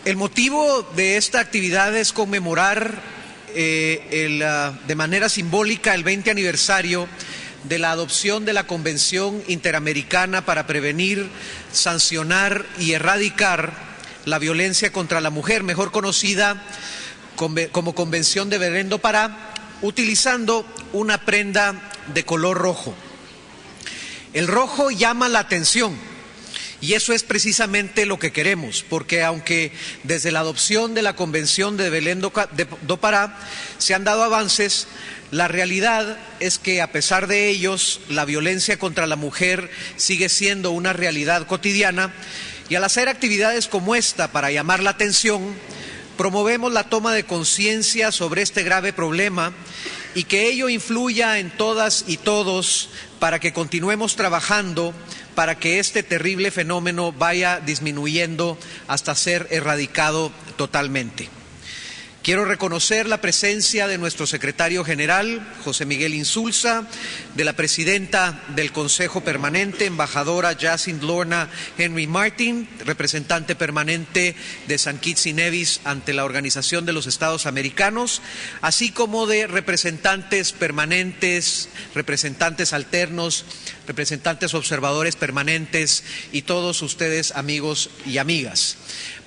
El motivo de esta actividad es conmemorar de manera simbólica el 20 aniversario de la adopción de la Convención Interamericana para prevenir, sancionar y erradicar la violencia contra la mujer, mejor conocida como Convención de Belén do Pará, utilizando una prenda de color rojo. El rojo llama la atención y eso es precisamente lo que queremos, porque aunque desde la adopción de la Convención de Belén do Pará se han dado avances, la realidad es que a pesar de ellos, la violencia contra la mujer sigue siendo una realidad cotidiana y al hacer actividades como esta para llamar la atención, promovemos la toma de conciencia sobre este grave problema y que ello influya en todas y todos para que continuemos trabajando para que este terrible fenómeno vaya disminuyendo hasta ser erradicado totalmente. Quiero reconocer la presencia de nuestro secretario general, José Miguel Insulza, de la presidenta del Consejo Permanente, embajadora Jacinth Lorna Henry Martin, representante permanente de St. Kitts y Nevis ante la Organización de los Estados Americanos, así como de representantes permanentes, representantes alternos, representantes observadores permanentes y todos ustedes, amigos y amigas.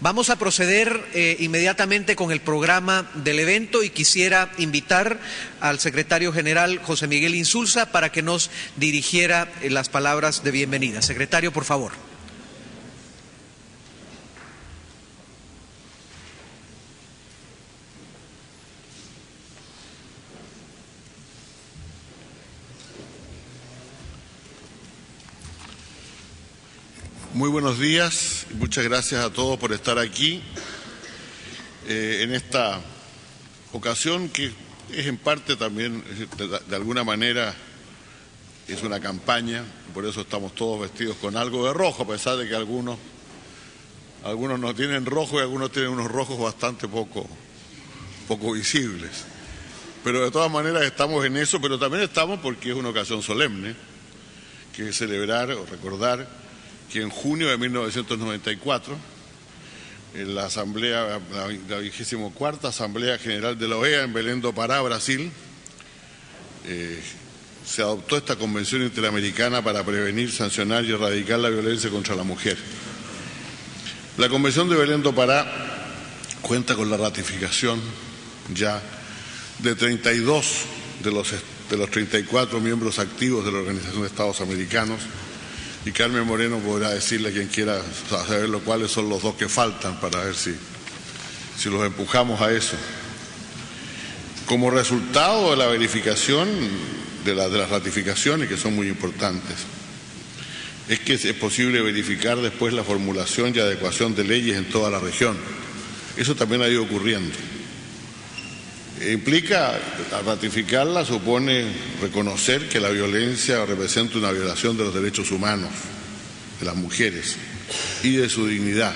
Vamos a proceder inmediatamente con el programa del evento y quisiera invitar al secretario general José Miguel Insulza para que nos dirigiera las palabras de bienvenida. Secretario, por favor. Muy buenos días y muchas gracias a todos por estar aquí en esta ocasión que es en parte también, de alguna manera, es una campaña, por eso estamos todos vestidos con algo de rojo, a pesar de que algunos no tienen rojo y algunos tienen unos rojos bastante poco visibles. Pero de todas maneras estamos en eso, pero también estamos porque es una ocasión solemne, que es celebrar o recordar que en junio de 1994, en la asamblea, la 24ª Asamblea General de la OEA en Belém do Pará, Brasil, se adoptó esta Convención Interamericana para prevenir, sancionar y erradicar la violencia contra la mujer. La Convención de Belém do Pará cuenta con la ratificación ya de 32 de los 34 miembros activos de la Organización de Estados Americanos, y Carmen Moreno podrá decirle a quien quiera saber cuáles son los dos que faltan para ver si los empujamos a eso. Como resultado de la verificación de las ratificaciones, que son muy importantes, es que es posible verificar después la formulación y adecuación de leyes en toda la región. Eso también ha ido ocurriendo. Implica, al ratificarla, supone reconocer que la violencia representa una violación de los derechos humanos de las mujeres y de su dignidad.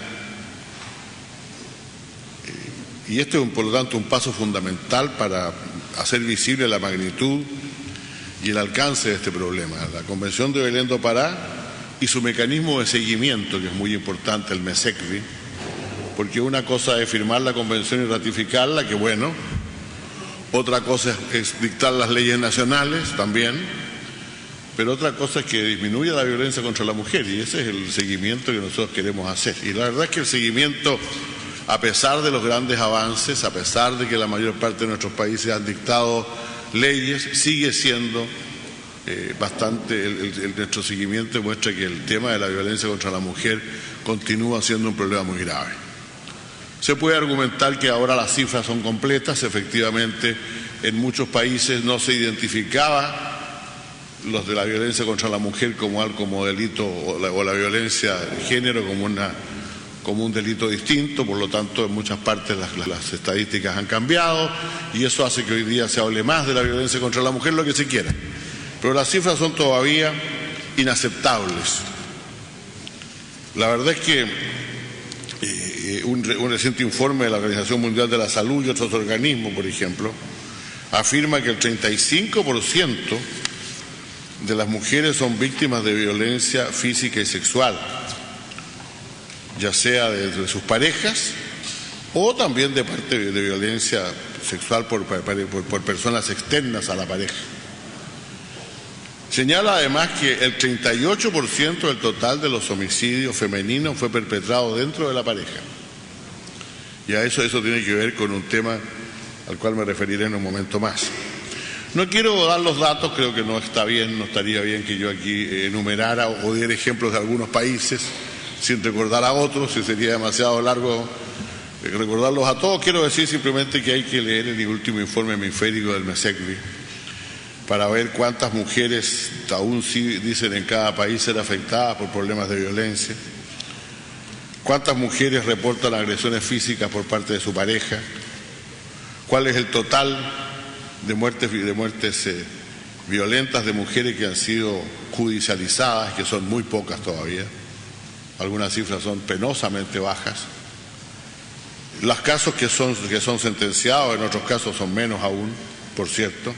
Y este es, por lo tanto, un paso fundamental para hacer visible la magnitud y el alcance de este problema. La Convención de Belém do Pará y su mecanismo de seguimiento, que es muy importante, el MESECRI, porque una cosa es firmar la Convención y ratificarla, que bueno. Otra cosa es dictar las leyes nacionales también, pero otra cosa es que disminuya la violencia contra la mujer, y ese es el seguimiento que nosotros queremos hacer. Y la verdad es que el seguimiento, a pesar de los grandes avances, a pesar de que la mayor parte de nuestros países han dictado leyes, sigue siendo nuestro seguimiento muestra que el tema de la violencia contra la mujer continúa siendo un problema muy grave. Se puede argumentar que ahora las cifras son completas. Efectivamente, en muchos países no se identificaba los de la violencia contra la mujer como delito o la violencia de género como un delito distinto. Por lo tanto, en muchas partes las estadísticas han cambiado y eso hace que hoy día se hable más de la violencia contra la mujer, lo que se quiera. Pero las cifras son todavía inaceptables. La verdad es que un reciente informe de la Organización Mundial de la Salud y otros organismos, por ejemplo, afirma que el 35% de las mujeres son víctimas de violencia física y sexual, ya sea de sus parejas o también de parte de violencia sexual por personas externas a la pareja. Señala además que el 38% del total de los homicidios femeninos fue perpetrado dentro de la pareja. Y a eso tiene que ver con un tema al cual me referiré en un momento más. No quiero dar los datos, creo que no está bien, no estaría bien que yo aquí enumerara o diera ejemplos de algunos países sin recordar a otros, si sería demasiado largo recordarlos a todos. Quiero decir simplemente que hay que leer el último informe hemisférico del MESECVI para ver cuántas mujeres aún sí dicen en cada país ser afectadas por problemas de violencia, cuántas mujeres reportan agresiones físicas por parte de su pareja, cuál es el total de muertes violentas de mujeres que han sido judicializadas, que son muy pocas todavía, algunas cifras son penosamente bajas, los casos que son sentenciados, en otros casos son menos aún, por cierto,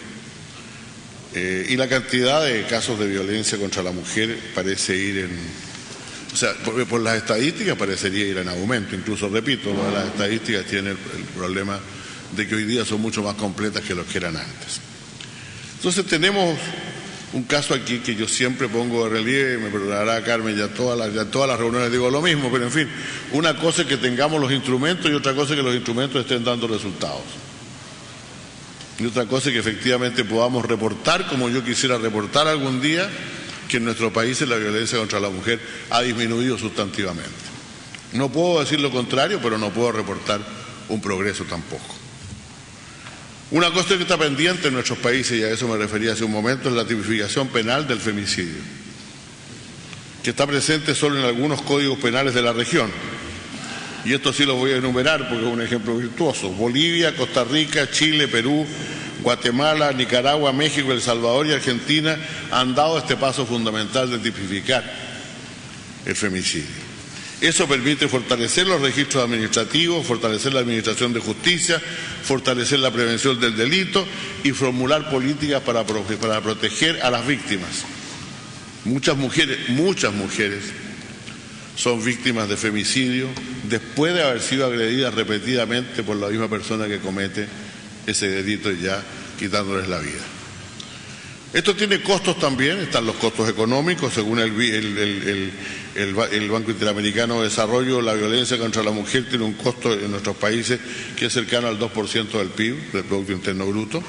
y la cantidad de casos de violencia contra la mujer parece ir por las estadísticas parecería ir en aumento. Incluso, repito, las estadísticas tienen el problema de que hoy día son mucho más completas que los que eran antes. Entonces tenemos un caso aquí que yo siempre pongo de relieve, me perdonará Carmen, ya todas las reuniones digo lo mismo, pero en fin, una cosa es que tengamos los instrumentos y otra cosa es que los instrumentos estén dando resultados. Y otra cosa es que efectivamente podamos reportar, como yo quisiera reportar algún día, que en nuestro país la violencia contra la mujer ha disminuido sustantivamente. No puedo decir lo contrario, pero no puedo reportar un progreso tampoco. Una cosa que está pendiente en nuestros países, y a eso me refería hace un momento, es la tipificación penal del femicidio, que está presente solo en algunos códigos penales de la región. Y esto sí lo voy a enumerar porque es un ejemplo virtuoso. Bolivia, Costa Rica, Chile, Perú, Guatemala, Nicaragua, México, El Salvador y Argentina han dado este paso fundamental de tipificar el femicidio. Eso permite fortalecer los registros administrativos, fortalecer la administración de justicia, fortalecer la prevención del delito y formular políticas para proteger a las víctimas. Muchas mujeres son víctimas de femicidio después de haber sido agredidas repetidamente por la misma persona que comete ese delito, ya quitándoles la vida. Esto tiene costos también, están los costos económicos. Según el Banco Interamericano de Desarrollo, la violencia contra la mujer tiene un costo en nuestros países que es cercano al 2% del PIB, del Producto Interno Bruto,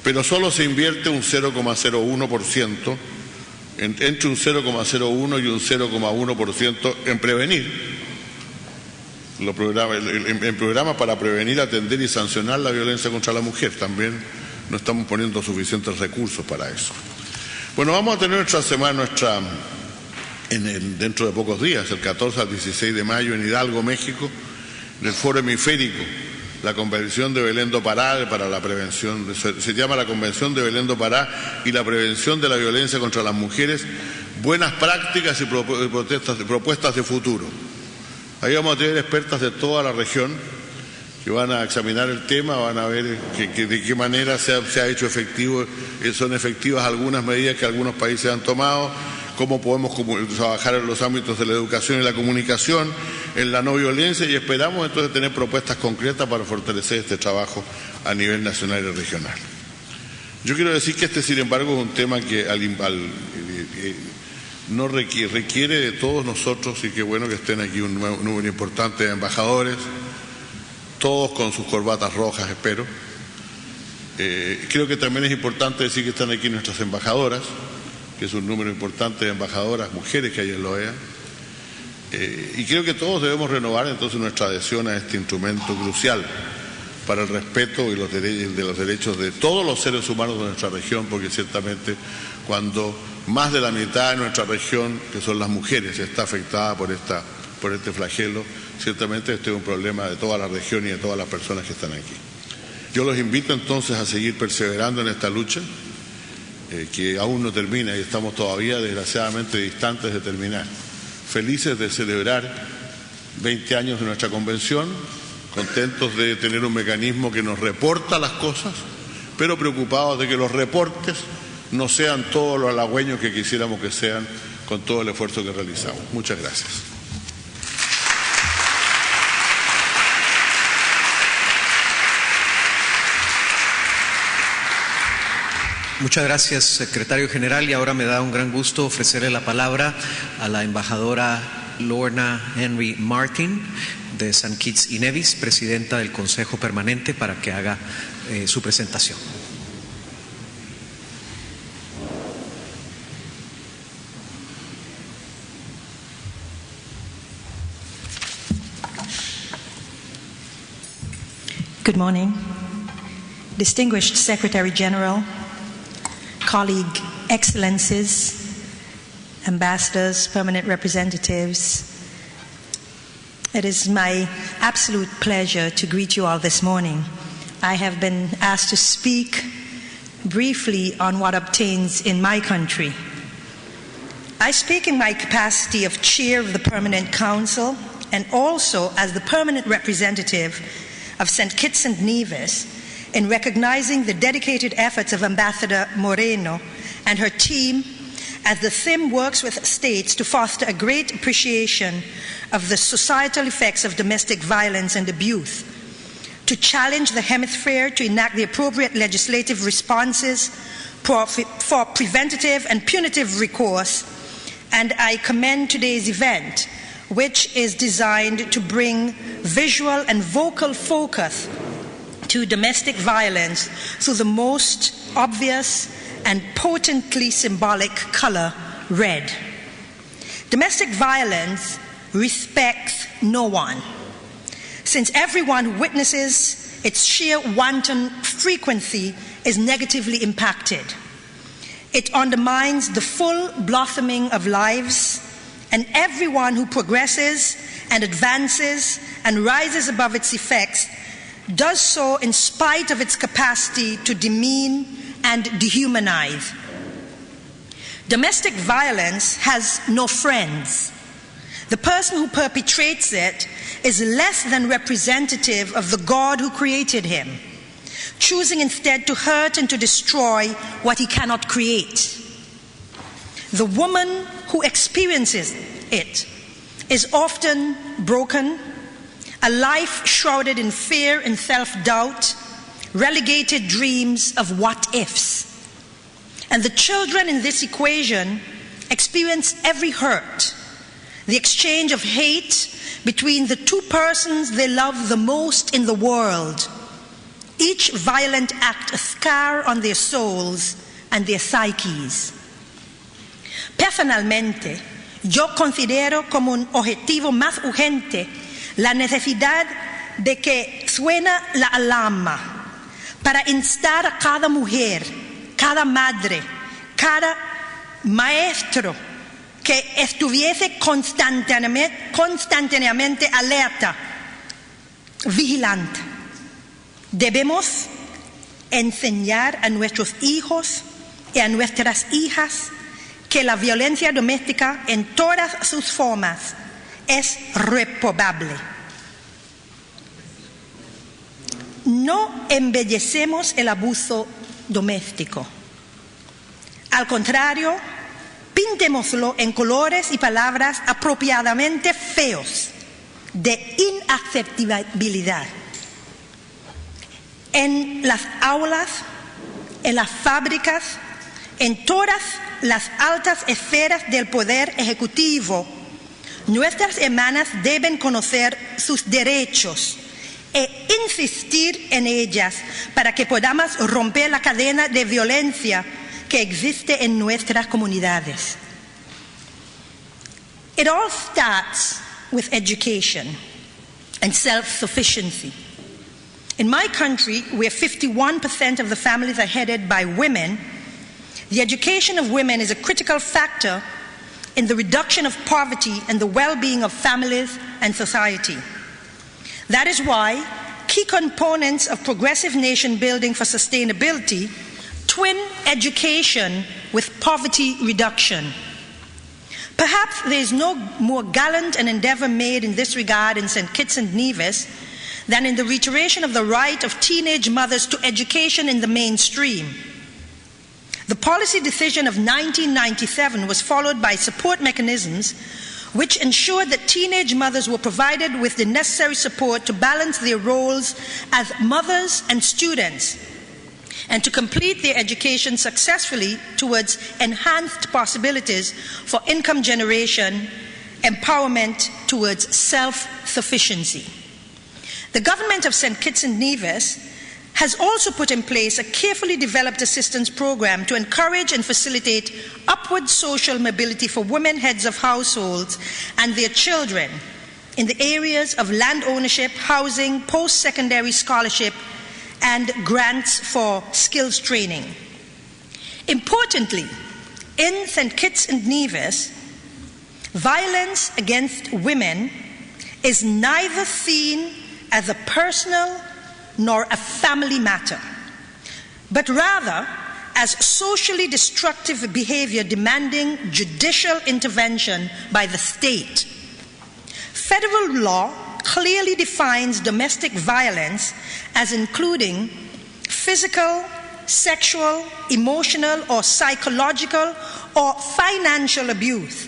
pero solo se invierte un 0,01%, entre un 0,01 y un 0,1% en prevenir, en programas para prevenir, atender y sancionar la violencia contra la mujer. También no estamos poniendo suficientes recursos para eso. Bueno, vamos a tener nuestra semana, dentro de pocos días, el 14 al 16 de mayo en Hidalgo, México, en el Foro Hemisférico, la Convención de Belén do Pará para la prevención, se llama la Convención de Belén do Pará y la prevención de la violencia contra las mujeres, buenas prácticas y propuestas de futuro. Ahí vamos a tener expertas de toda la región que van a examinar el tema, van a ver de qué manera se ha hecho efectivo, son efectivas algunas medidas que algunos países han tomado, cómo podemos trabajar en los ámbitos de la educación y la comunicación, en la no violencia, y esperamos entonces tener propuestas concretas para fortalecer este trabajo a nivel nacional y regional. Yo quiero decir que sin embargo, es un tema que no requiere de todos nosotros, y qué bueno que estén aquí un número importante de embajadores, todos con sus corbatas rojas, espero. Creo que también es importante decir que están aquí nuestras embajadoras, que es un número importante de embajadoras, mujeres que hay en la OEA, y creo que todos debemos renovar entonces nuestra adhesión a este instrumento crucial para el respeto y de los derechos de todos los seres humanos de nuestra región, porque ciertamente cuando más de la mitad de nuestra región, que son las mujeres, está afectada por este flagelo, ciertamente este es un problema de toda la región y de todas las personas que están aquí. Yo los invito entonces a seguir perseverando en esta lucha, que aún no termina y estamos todavía desgraciadamente distantes de terminar. Felices de celebrar 20 años de nuestra convención, contentos de tener un mecanismo que nos reporta las cosas, pero preocupados de que los reportes no sean todos los halagüeños que quisiéramos que sean con todo el esfuerzo que realizamos. Muchas gracias. Muchas gracias, secretario general, y ahora me da un gran gusto ofrecerle la palabra a la embajadora Lorna Henry Martin de St. Kitts y Nevis, presidenta del Consejo Permanente, para que haga su presentación. Good morning. Distinguished Secretary General, colleague excellencies, ambassadors, permanent representatives, it is my absolute pleasure to greet you all this morning. I have been asked to speak briefly on what obtains in my country. I speak in my capacity of chair of the Permanent Council and also as the permanent representative of St. Kitts and Nevis in recognizing the dedicated efforts of Ambassador Moreno and her team as the THIM works with states to foster a great appreciation of the societal effects of domestic violence and abuse, to challenge the hemisphere to enact the appropriate legislative responses for preventative and punitive recourse. And I commend today's event, which is designed to bring visual and vocal focus to domestic violence through the most obvious and potently symbolic color, red. Domestic violence respects no one, since everyone who witnesses its sheer wanton frequency is negatively impacted. It undermines the full blossoming of lives, and everyone who progresses and advances and rises above its effects does so in spite of its capacity to demean and dehumanize. Domestic violence has no friends. The person who perpetrates it is less than representative of the God who created him, choosing instead to hurt and to destroy what he cannot create. The woman who experiences it is often broken, a life shrouded in fear and self-doubt, relegated dreams of what-ifs. And the children in this equation experience every hurt, the exchange of hate between the two persons they love the most in the world, each violent act a scar on their souls and their psyches. Personalmente, yo considero como un objetivo más urgente la necesidad de que suena la alarma para instar a cada mujer, cada madre, cada maestro que estuviese constantemente alerta, vigilante. Debemos enseñar a nuestros hijos y a nuestras hijas que la violencia doméstica en todas sus formas es reprobable. No embellecemos el abuso doméstico. Al contrario, pintémoslo en colores y palabras apropiadamente feos, de inaceptabilidad. En las aulas, en las fábricas, en todas las altas esferas del poder ejecutivo, nuestras hermanas deben conocer sus derechos e insistir en ellas para que podamos romper la cadena de violencia que existe en nuestras comunidades. It all starts with education and self-sufficiency. In my country, where 51% of the families are headed by women, the education of women is a critical factor in the reduction of poverty and the well-being of families and society. That is why key components of progressive nation building for sustainability twin education with poverty reduction. Perhaps there is no more gallant an endeavor made in this regard in St. Kitts and Nevis than in the reiteration of the right of teenage mothers to education in the mainstream. The policy decision of 1997 was followed by support mechanisms which ensured that teenage mothers were provided with the necessary support to balance their roles as mothers and students, and to complete their education successfully towards enhanced possibilities for income generation, empowerment towards self-sufficiency. The government of St. Kitts and Nevis has also put in place a carefully developed assistance program to encourage and facilitate upward social mobility for women heads of households and their children in the areas of land ownership, housing, post-secondary scholarship, and grants for skills training. Importantly, in St. Kitts and Nevis, violence against women is neither seen as a personal nor a family matter, but rather as socially destructive behavior demanding judicial intervention by the state. Federal law clearly defines domestic violence as including physical, sexual, emotional, or psychological or financial abuse,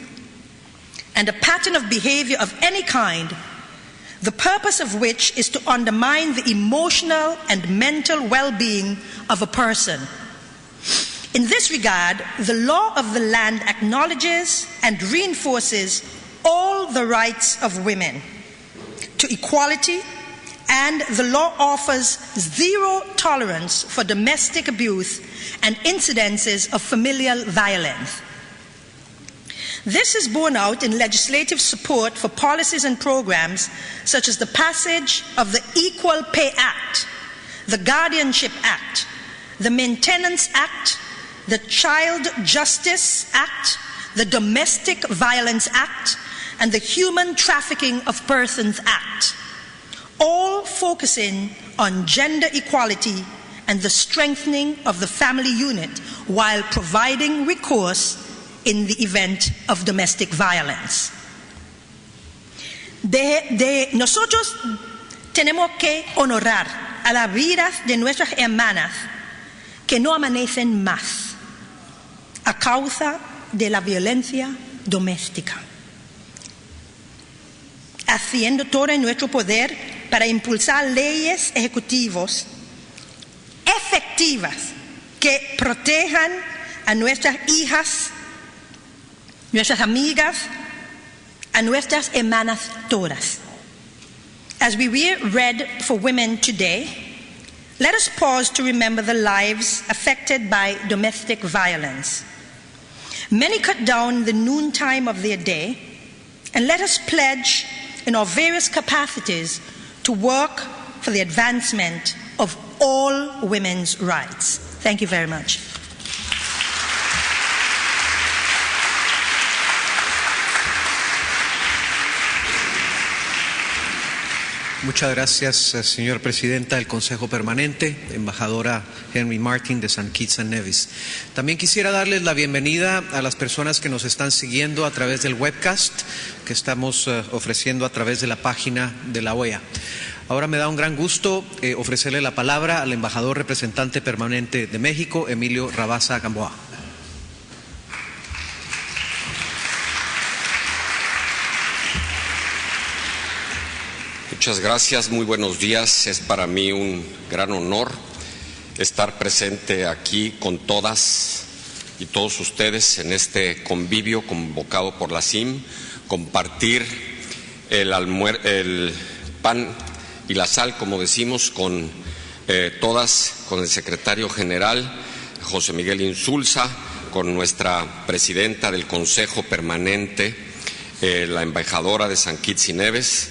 and a pattern of behavior of any kind, the purpose of which is to undermine the emotional and mental well-being of a person. In this regard, the law of the land acknowledges and reinforces all the rights of women to equality, and the law offers zero tolerance for domestic abuse and incidences of familial violence. This is borne out in legislative support for policies and programs such as the passage of the Equal Pay Act, the Guardianship Act, the Maintenance Act, the Child Justice Act, the Domestic Violence Act, and the Human Trafficking of Persons Act, all focusing on gender equality and the strengthening of the family unit while providing recourse in the event of domestic violence. Nosotros tenemos que honorar a las vidas de nuestras hermanas que no amanecen más a causa de la violencia doméstica, haciendo todo en nuestro poder para impulsar leyes ejecutivas efectivas que protejan a nuestras hijas, nuestras amigas, a nuestras hermanas todas. As we read for women today, let us pause to remember the lives affected by domestic violence. Many cut down the noontime of their day, and let us pledge in our various capacities to work for the advancement of all women's rights. Thank you very much. Muchas gracias, señora presidenta del Consejo Permanente, embajadora Henry Martin de St. Kitts and Nevis. También quisiera darles la bienvenida a las personas que nos están siguiendo a través del webcast que estamos ofreciendo a través de la página de la OEA. Ahora me da un gran gusto ofrecerle la palabra al embajador representante permanente de México, Emilio Rabasa Gamboa. Muchas gracias, muy buenos días. Es para mí un gran honor estar presente aquí con todas y todos ustedes en este convivio convocado por la CIM, compartir el pan y la sal, como decimos, con todas, con el secretario general José Miguel Insulza, con nuestra presidenta del Consejo Permanente, la embajadora de St. Kitts y Nevis,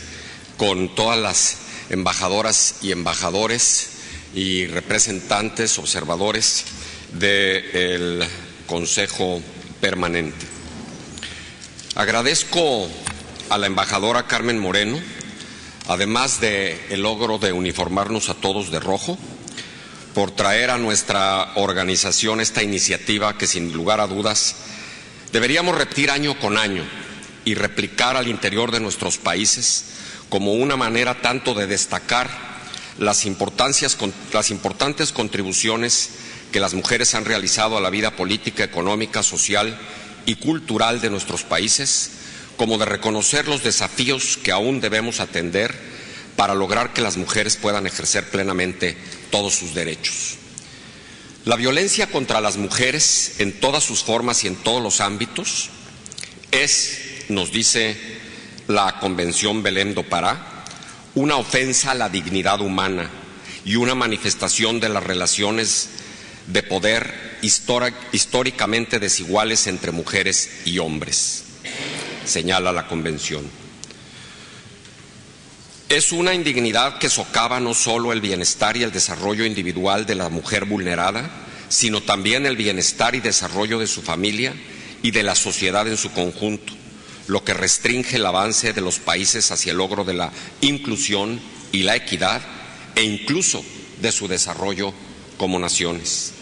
con todas las embajadoras y embajadores y representantes, observadores del Consejo Permanente. Agradezco a la embajadora Carmen Moreno, además del logro de uniformarnos a todos de rojo, por traer a nuestra organización esta iniciativa que sin lugar a dudas deberíamos repetir año con año y replicar al interior de nuestros países como una manera tanto de destacar las importantes contribuciones que las mujeres han realizado a la vida política, económica, social y cultural de nuestros países, como de reconocer los desafíos que aún debemos atender para lograr que las mujeres puedan ejercer plenamente todos sus derechos. La violencia contra las mujeres en todas sus formas y en todos los ámbitos es, nos dice la Convención Belém do Pará, una ofensa a la dignidad humana y una manifestación de las relaciones de poder históricamente desiguales entre mujeres y hombres, señala la Convención. Es una indignidad que socava no solo el bienestar y el desarrollo individual de la mujer vulnerada, sino también el bienestar y desarrollo de su familia y de la sociedad en su conjunto, lo que restringe el avance de los países hacia el logro de la inclusión y la equidad e incluso de su desarrollo como naciones.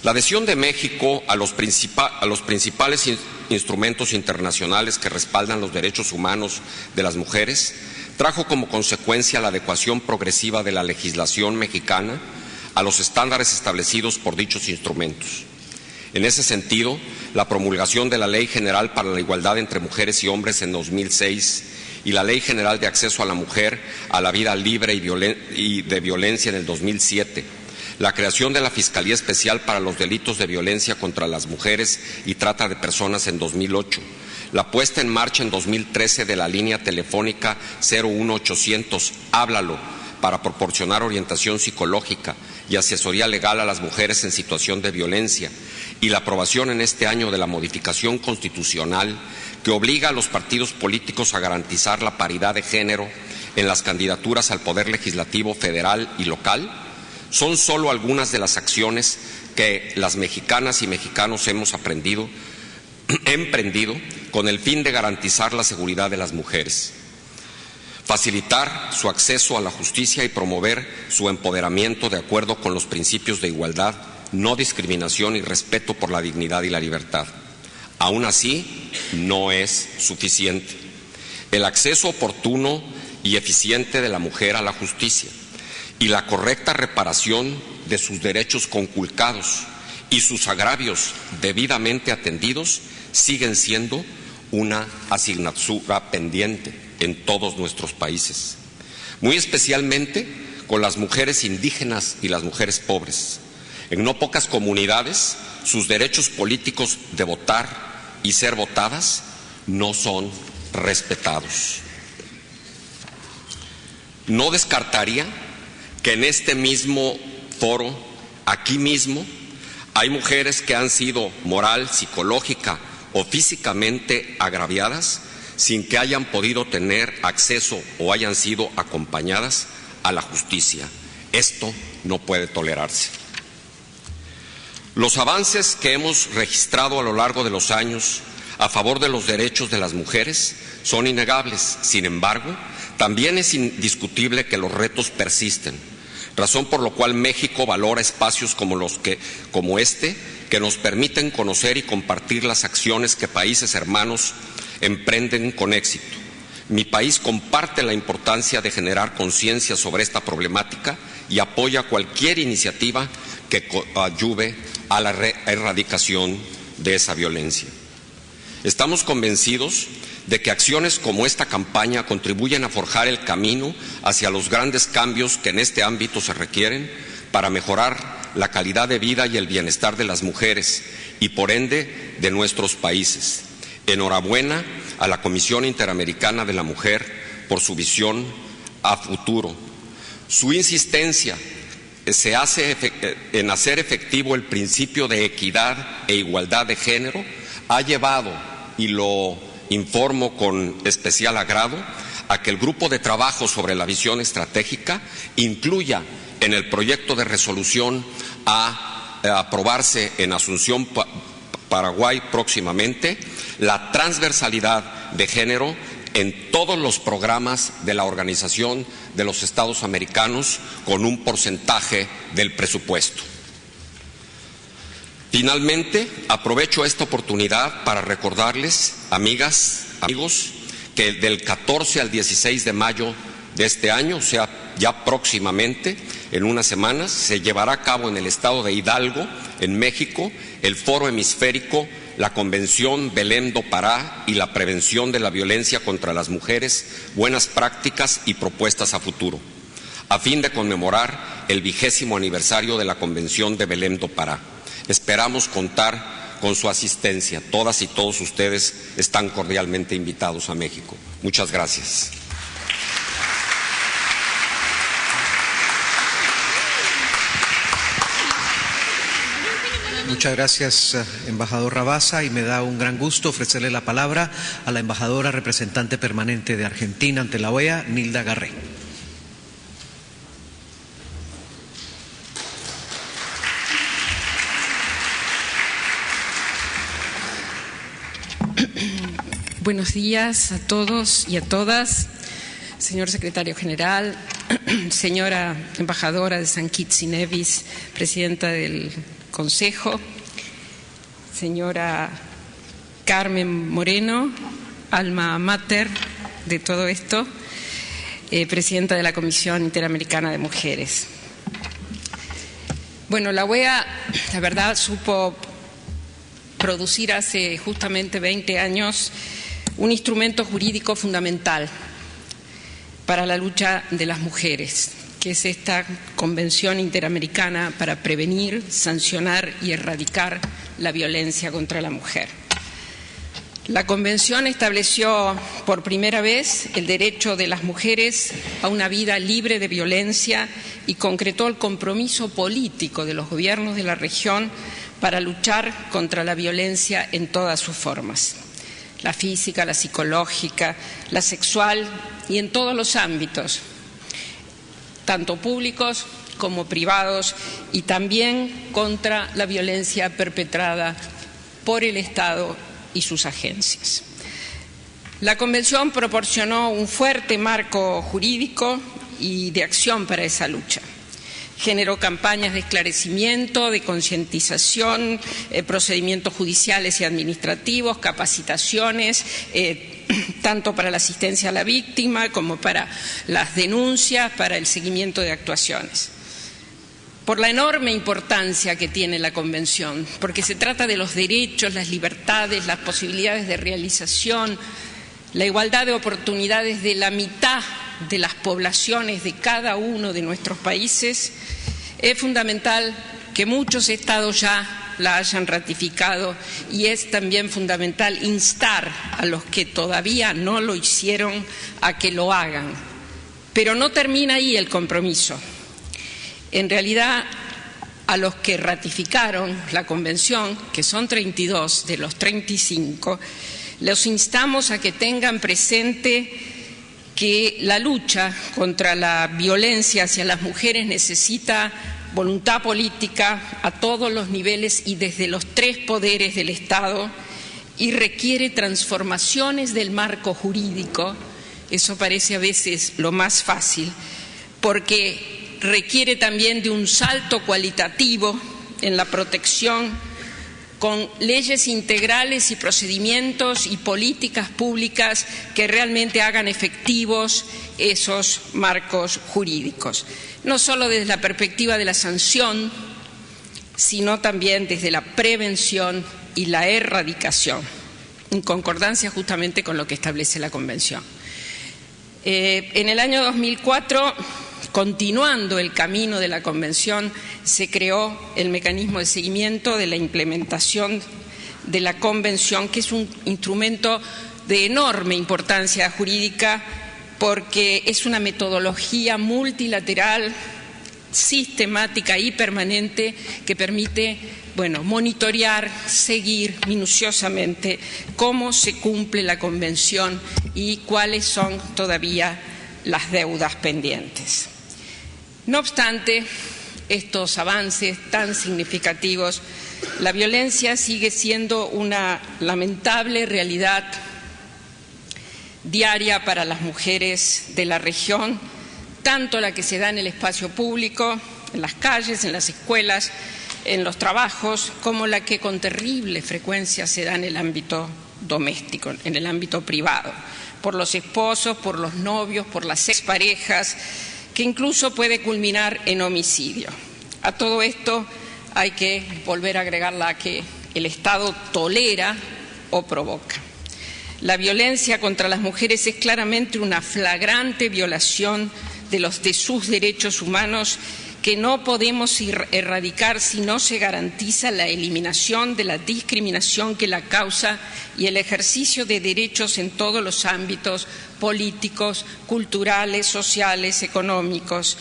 La adhesión de México a los principales instrumentos internacionales que respaldan los derechos humanos de las mujeres trajo como consecuencia la adecuación progresiva de la legislación mexicana a los estándares establecidos por dichos instrumentos. En ese sentido, la promulgación de la Ley General para la Igualdad entre Mujeres y Hombres en 2006 y la Ley General de Acceso a la Mujer a la Vida Libre y de Violencia en el 2007, la creación de la Fiscalía Especial para los Delitos de Violencia contra las Mujeres y Trata de Personas en 2008, la puesta en marcha en 2013 de la línea telefónica 01800 Háblalo para proporcionar orientación psicológica y asesoría legal a las mujeres en situación de violencia y la aprobación en este año de la modificación constitucional que obliga a los partidos políticos a garantizar la paridad de género en las candidaturas al Poder Legislativo federal y local, son solo algunas de las acciones que las mexicanas y mexicanos hemos emprendido con el fin de garantizar la seguridad de las mujeres, facilitar su acceso a la justicia y promover su empoderamiento de acuerdo con los principios de igualdad, no discriminación y respeto por la dignidad y la libertad. Aún así, no es suficiente. El acceso oportuno y eficiente de la mujer a la justicia y la correcta reparación de sus derechos conculcados y sus agravios debidamente atendidos siguen siendo una asignatura pendiente en todos nuestros países, muy especialmente con las mujeres indígenas y las mujeres pobres. En no pocas comunidades, sus derechos políticos de votar y ser votadas no son respetados. No descartaría que en este mismo foro, aquí mismo, hay mujeres que han sido moral, psicológica o físicamente agraviadas sin que hayan podido tener acceso o hayan sido acompañadas a la justicia. Esto no puede tolerarse. Los avances que hemos registrado a lo largo de los años a favor de los derechos de las mujeres son innegables. Sin embargo, también es indiscutible que los retos persisten, razón por la cual México valora espacios como este que nos permiten conocer y compartir las acciones que países hermanos emprenden con éxito. Mi país comparte la importancia de generar conciencia sobre esta problemática y apoya cualquier iniciativa que ayude a la erradicación de esa violencia. Estamos convencidos de que acciones como esta campaña contribuyen a forjar el camino hacia los grandes cambios que en este ámbito se requieren para mejorar la calidad de vida y el bienestar de las mujeres y, por ende, de nuestros países. Enhorabuena a la Comisión Interamericana de la Mujer por su visión a futuro. Su insistencia se hace en hacer efectivo el principio de equidad e igualdad de género ha llevado, y lo informo con especial agrado, a que el grupo de trabajo sobre la visión estratégica incluya en el proyecto de resolución a aprobarse en Asunción, Paraguay próximamente, la transversalidad de género en todos los programas de la Organización de los Estados Americanos con un porcentaje del presupuesto. Finalmente, aprovecho esta oportunidad para recordarles, amigas, amigos, que del 14 al 16 de mayo de este año, o sea, ya próximamente, en unas semanas, se llevará a cabo en el estado de Hidalgo, en México, el Foro Hemisférico, la Convención Belém do Pará y la prevención de la violencia contra las mujeres, buenas prácticas y propuestas a futuro, a fin de conmemorar el 20º aniversario de la Convención de Belém do Pará. Esperamos contar con su asistencia. Todas y todos ustedes están cordialmente invitados a México. Muchas gracias. Muchas gracias, embajador Rabasa, y me da un gran gusto ofrecerle la palabra a la embajadora representante permanente de Argentina ante la OEA, Nilda Garré. Buenos días a todos y a todas, señor secretario general, señora embajadora de San Kitts y Nevis, presidenta del Consejo, señora Carmen Moreno, alma mater de todo esto, presidenta de la Comisión Interamericana de Mujeres. Bueno, la OEA, la verdad, supo producir hace justamente 20 años un instrumento jurídico fundamental para la lucha de las mujeres, que es esta Convención Interamericana para prevenir, sancionar y erradicar la violencia contra la mujer. La Convención estableció por primera vez el derecho de las mujeres a una vida libre de violencia y concretó el compromiso político de los gobiernos de la región para luchar contra la violencia en todas sus formas: la física, la psicológica, la sexual y en todos los ámbitos, tanto públicos como privados, y también contra la violencia perpetrada por el Estado y sus agencias. La Convención proporcionó un fuerte marco jurídico y de acción para esa lucha. Generó campañas de esclarecimiento, de concientización, procedimientos judiciales y administrativos, capacitaciones, tanto para la asistencia a la víctima como para las denuncias, para el seguimiento de actuaciones. Por la enorme importancia que tiene la Convención, porque se trata de los derechos, las libertades, las posibilidades de realización, la igualdad de oportunidades de la mitad de las poblaciones de cada uno de nuestros países, es fundamental que muchos estados ya la hayan ratificado, y es también fundamental instar a los que todavía no lo hicieron a que lo hagan. Pero no termina ahí el compromiso. En realidad, a los que ratificaron la Convención, que son 32 de los 35, los instamos a que tengan presente que la lucha contra la violencia hacia las mujeres necesita voluntad política a todos los niveles y desde los 3 poderes del Estado, y requiere transformaciones del marco jurídico. Eso parece a veces lo más fácil, porque requiere también de un salto cualitativo en la protección, con leyes integrales y procedimientos y políticas públicas que realmente hagan efectivos esos marcos jurídicos. No solo desde la perspectiva de la sanción, sino también desde la prevención y la erradicación, en concordancia justamente con lo que establece la Convención. En el año 2004, continuando el camino de la Convención, se creó el mecanismo de seguimiento de la implementación de la Convención, que es un instrumento de enorme importancia jurídica porque es una metodología multilateral, sistemática y permanente que permite, monitorear, seguir minuciosamente cómo se cumple la Convención y cuáles son todavía las deudas pendientes. No obstante estos avances tan significativos, la violencia sigue siendo una lamentable realidad diaria para las mujeres de la región, tanto la que se da en el espacio público, en las calles, en las escuelas, en los trabajos, como la que con terrible frecuencia se da en el ámbito doméstico, en el ámbito privado, por los esposos, por los novios, por las exparejas, que incluso puede culminar en homicidio. A todo esto hay que volver a agregar la que el Estado tolera o provoca. La violencia contra las mujeres es claramente una flagrante violación de sus derechos humanos que no podemos erradicar si no se garantiza la eliminación de la discriminación que la causa y el ejercicio de derechos en todos los ámbitos políticos, culturales, sociales, económicos,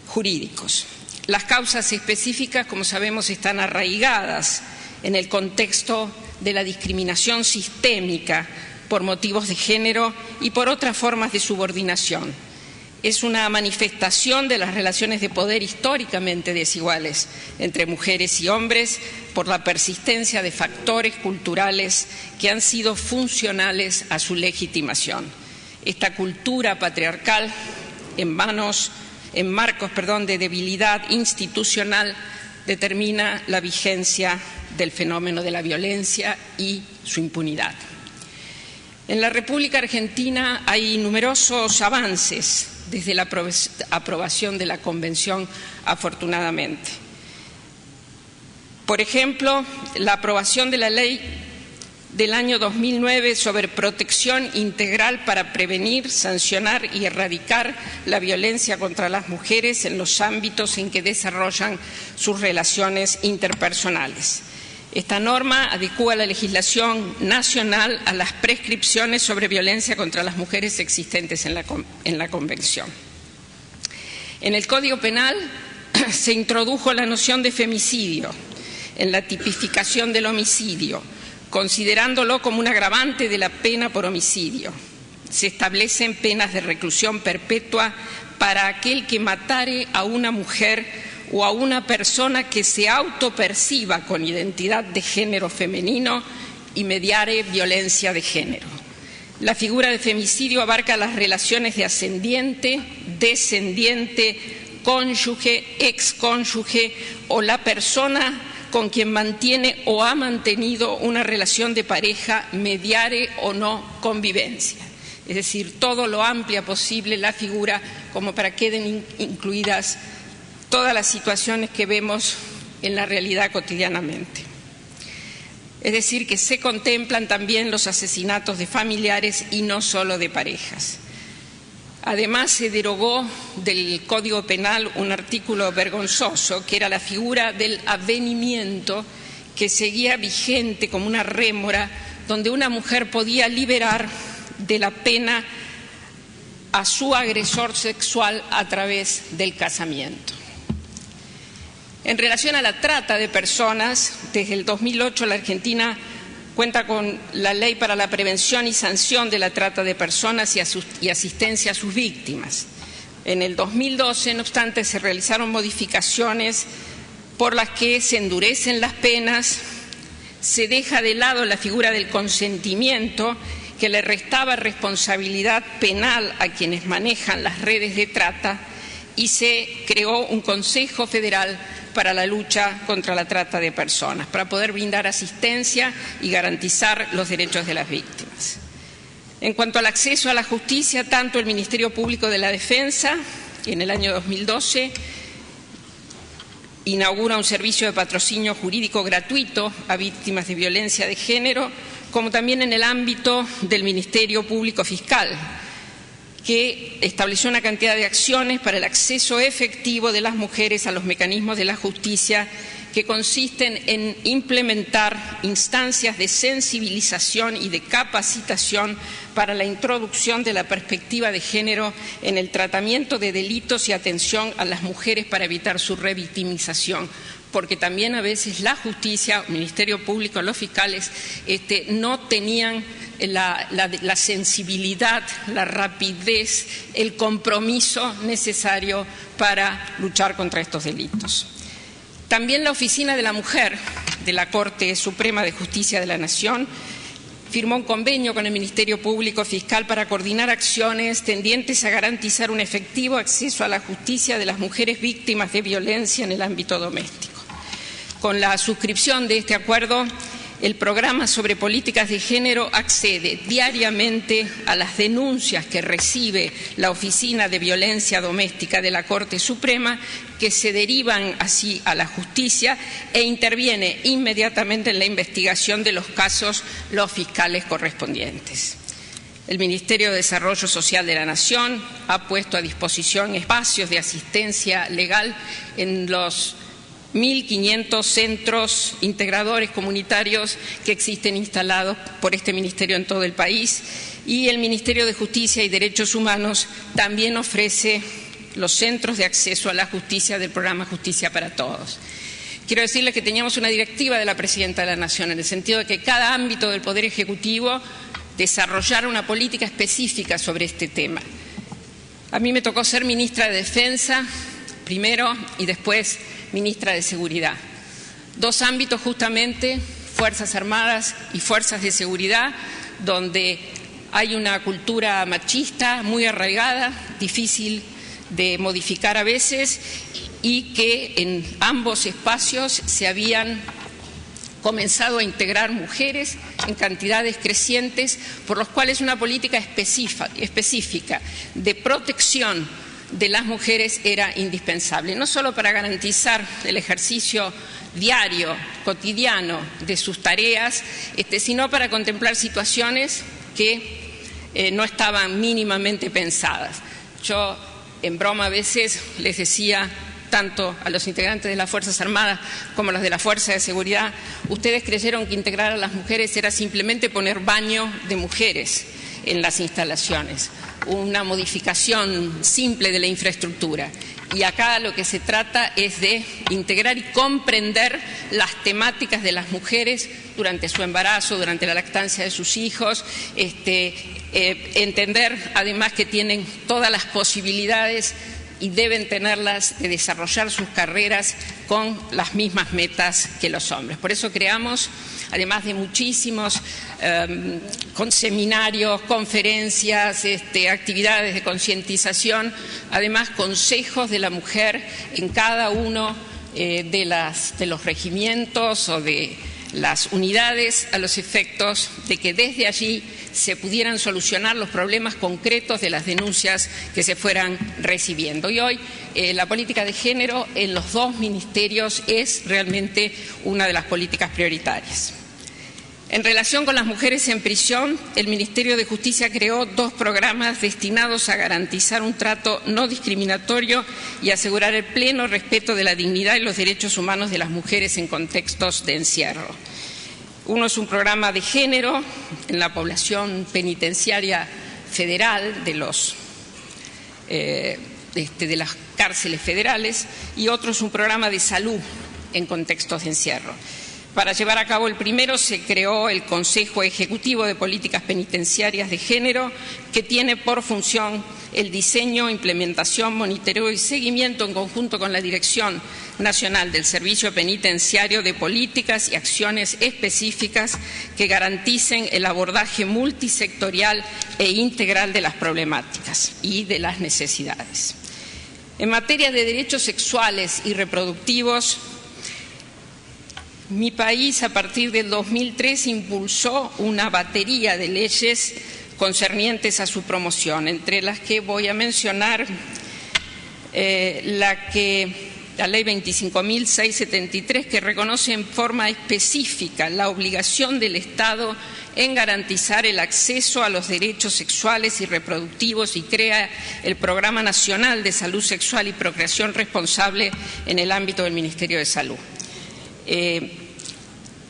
jurídicos. Las causas específicas, como sabemos, están arraigadas en el contexto de la discriminación sistémica por motivos de género y por otras formas de subordinación. Es una manifestación de las relaciones de poder históricamente desiguales entre mujeres y hombres por la persistencia de factores culturales que han sido funcionales a su legitimación. Esta cultura patriarcal en marcos de debilidad institucional determina la vigencia del fenómeno de la violencia y su impunidad. En la República Argentina hay numerosos avances desde la aprobación de la Convención, afortunadamente. Por ejemplo, la aprobación de la ley del año 2009 sobre protección integral para prevenir, sancionar y erradicar la violencia contra las mujeres en los ámbitos en que desarrollan sus relaciones interpersonales. Esta norma adecúa la legislación nacional a las prescripciones sobre violencia contra las mujeres existentes en la Convención. En el Código Penal se introdujo la noción de femicidio en la tipificación del homicidio, considerándolo como un agravante de la pena por homicidio. Se establecen penas de reclusión perpetua para aquel que matare a una mujer o a una persona que se autoperciba con identidad de género femenino y mediare violencia de género. La figura de femicidio abarca las relaciones de ascendiente, descendiente, cónyuge, excónyuge o la persona con quien mantiene o ha mantenido una relación de pareja, mediare o no convivencia. Es decir, todo lo amplia posible la figura como para que queden incluidas todas las situaciones que vemos en la realidad cotidianamente. Es decir, que se contemplan también los asesinatos de familiares y no solo de parejas. Además, se derogó del Código Penal un artículo vergonzoso, que era la figura del avenimiento, que seguía vigente como una rémora, donde una mujer podía liberar de la pena a su agresor sexual a través del casamiento. En relación a la trata de personas, desde el 2008 la Argentina cuenta con la Ley para la Prevención y Sanción de la Trata de Personas y asistencia a sus víctimas. En el 2012, no obstante, se realizaron modificaciones por las que se endurecen las penas, se deja de lado la figura del consentimiento, que le restaba responsabilidad penal a quienes manejan las redes de trata, y se creó un Consejo Federal para la lucha contra la trata de personas, para poder brindar asistencia y garantizar los derechos de las víctimas. En cuanto al acceso a la justicia, tanto el Ministerio Público de la Defensa, en el año 2012, inaugura un servicio de patrocinio jurídico gratuito a víctimas de violencia de género, como también en el ámbito del Ministerio Público Fiscal, que estableció una cantidad de acciones para el acceso efectivo de las mujeres a los mecanismos de la justicia, que consisten en implementar instancias de sensibilización y de capacitación para la introducción de la perspectiva de género en el tratamiento de delitos y atención a las mujeres para evitar su revictimización, porque también a veces la justicia, el Ministerio Público, los fiscales no tenían la sensibilidad, la rapidez, el compromiso necesario para luchar contra estos delitos. También la Oficina de la Mujer de la Corte Suprema de Justicia de la Nación firmó un convenio con el Ministerio Público Fiscal para coordinar acciones tendientes a garantizar un efectivo acceso a la justicia de las mujeres víctimas de violencia en el ámbito doméstico. Con la suscripción de este acuerdo, el programa sobre políticas de género accede diariamente a las denuncias que recibe la Oficina de Violencia Doméstica de la Corte Suprema, que se derivan así a la justicia, e interviene inmediatamente en la investigación de los casos los fiscales correspondientes. El Ministerio de Desarrollo Social de la Nación ha puesto a disposición espacios de asistencia legal en los 1.500 centros integradores comunitarios que existen instalados por este ministerio en todo el país, y el Ministerio de Justicia y Derechos Humanos también ofrece los centros de acceso a la justicia del programa Justicia para Todos. Quiero decirles que teníamos una directiva de la Presidenta de la Nación en el sentido de que cada ámbito del Poder Ejecutivo desarrollara una política específica sobre este tema. A mí me tocó ser ministra de Defensa primero y después ministra de Seguridad. Dos ámbitos justamente, Fuerzas Armadas y Fuerzas de Seguridad, donde hay una cultura machista muy arraigada, difícil de modificar a veces, y que en ambos espacios se habían comenzado a integrar mujeres en cantidades crecientes, por los cuales una política específica de protección de las mujeres era indispensable, no solo para garantizar el ejercicio diario, cotidiano de sus tareas, sino para contemplar situaciones que no estaban mínimamente pensadas. Yo, en broma, a veces les decía tanto a los integrantes de las Fuerzas Armadas como a los de la Fuerza de Seguridad: ustedes creyeron que integrar a las mujeres era simplemente poner baño de mujeres en las instalaciones, una modificación simple de la infraestructura. Y acá lo que se trata es de integrar y comprender las temáticas de las mujeres durante su embarazo, durante la lactancia de sus hijos, entender además que tienen todas las posibilidades y deben tenerlas de desarrollar sus carreras con las mismas metas que los hombres. Por eso creamos, además de muchísimos con seminarios, conferencias, actividades de concientización, además consejos de la mujer en cada uno de los regimientos o de las unidades, a los efectos de que desde allí se pudieran solucionar los problemas concretos de las denuncias que se fueran recibiendo. Y hoy la política de género en los dos ministerios es realmente una de las políticas prioritarias. En relación con las mujeres en prisión, el Ministerio de Justicia creó dos programas destinados a garantizar un trato no discriminatorio y asegurar el pleno respeto de la dignidad y los derechos humanos de las mujeres en contextos de encierro. Uno es un programa de género en la población penitenciaria federal de las cárceles federales, y otro es un programa de salud en contextos de encierro. Para llevar a cabo el primero se creó el Consejo Ejecutivo de Políticas Penitenciarias de Género, que tiene por función el diseño, implementación, monitoreo y seguimiento en conjunto con la Dirección Nacional del Servicio Penitenciario de políticas y acciones específicas que garanticen el abordaje multisectorial e integral de las problemáticas y de las necesidades. En materia de derechos sexuales y reproductivos, mi país, a partir del 2003, impulsó una batería de leyes concernientes a su promoción, entre las que voy a mencionar la Ley 25.673, que reconoce en forma específica la obligación del Estado en garantizar el acceso a los derechos sexuales y reproductivos, y crea el Programa Nacional de Salud Sexual y Procreación Responsable en el ámbito del Ministerio de Salud.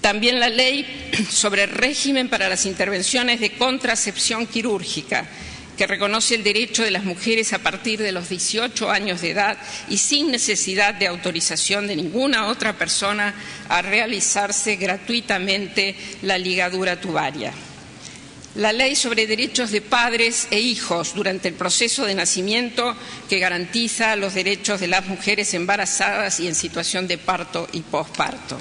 También la ley sobre régimen para las intervenciones de contracepción quirúrgica, que reconoce el derecho de las mujeres a partir de los 18 años de edad y sin necesidad de autorización de ninguna otra persona a realizarse gratuitamente la ligadura tubaria. La ley sobre derechos de padres e hijos durante el proceso de nacimiento, que garantiza los derechos de las mujeres embarazadas y en situación de parto y posparto.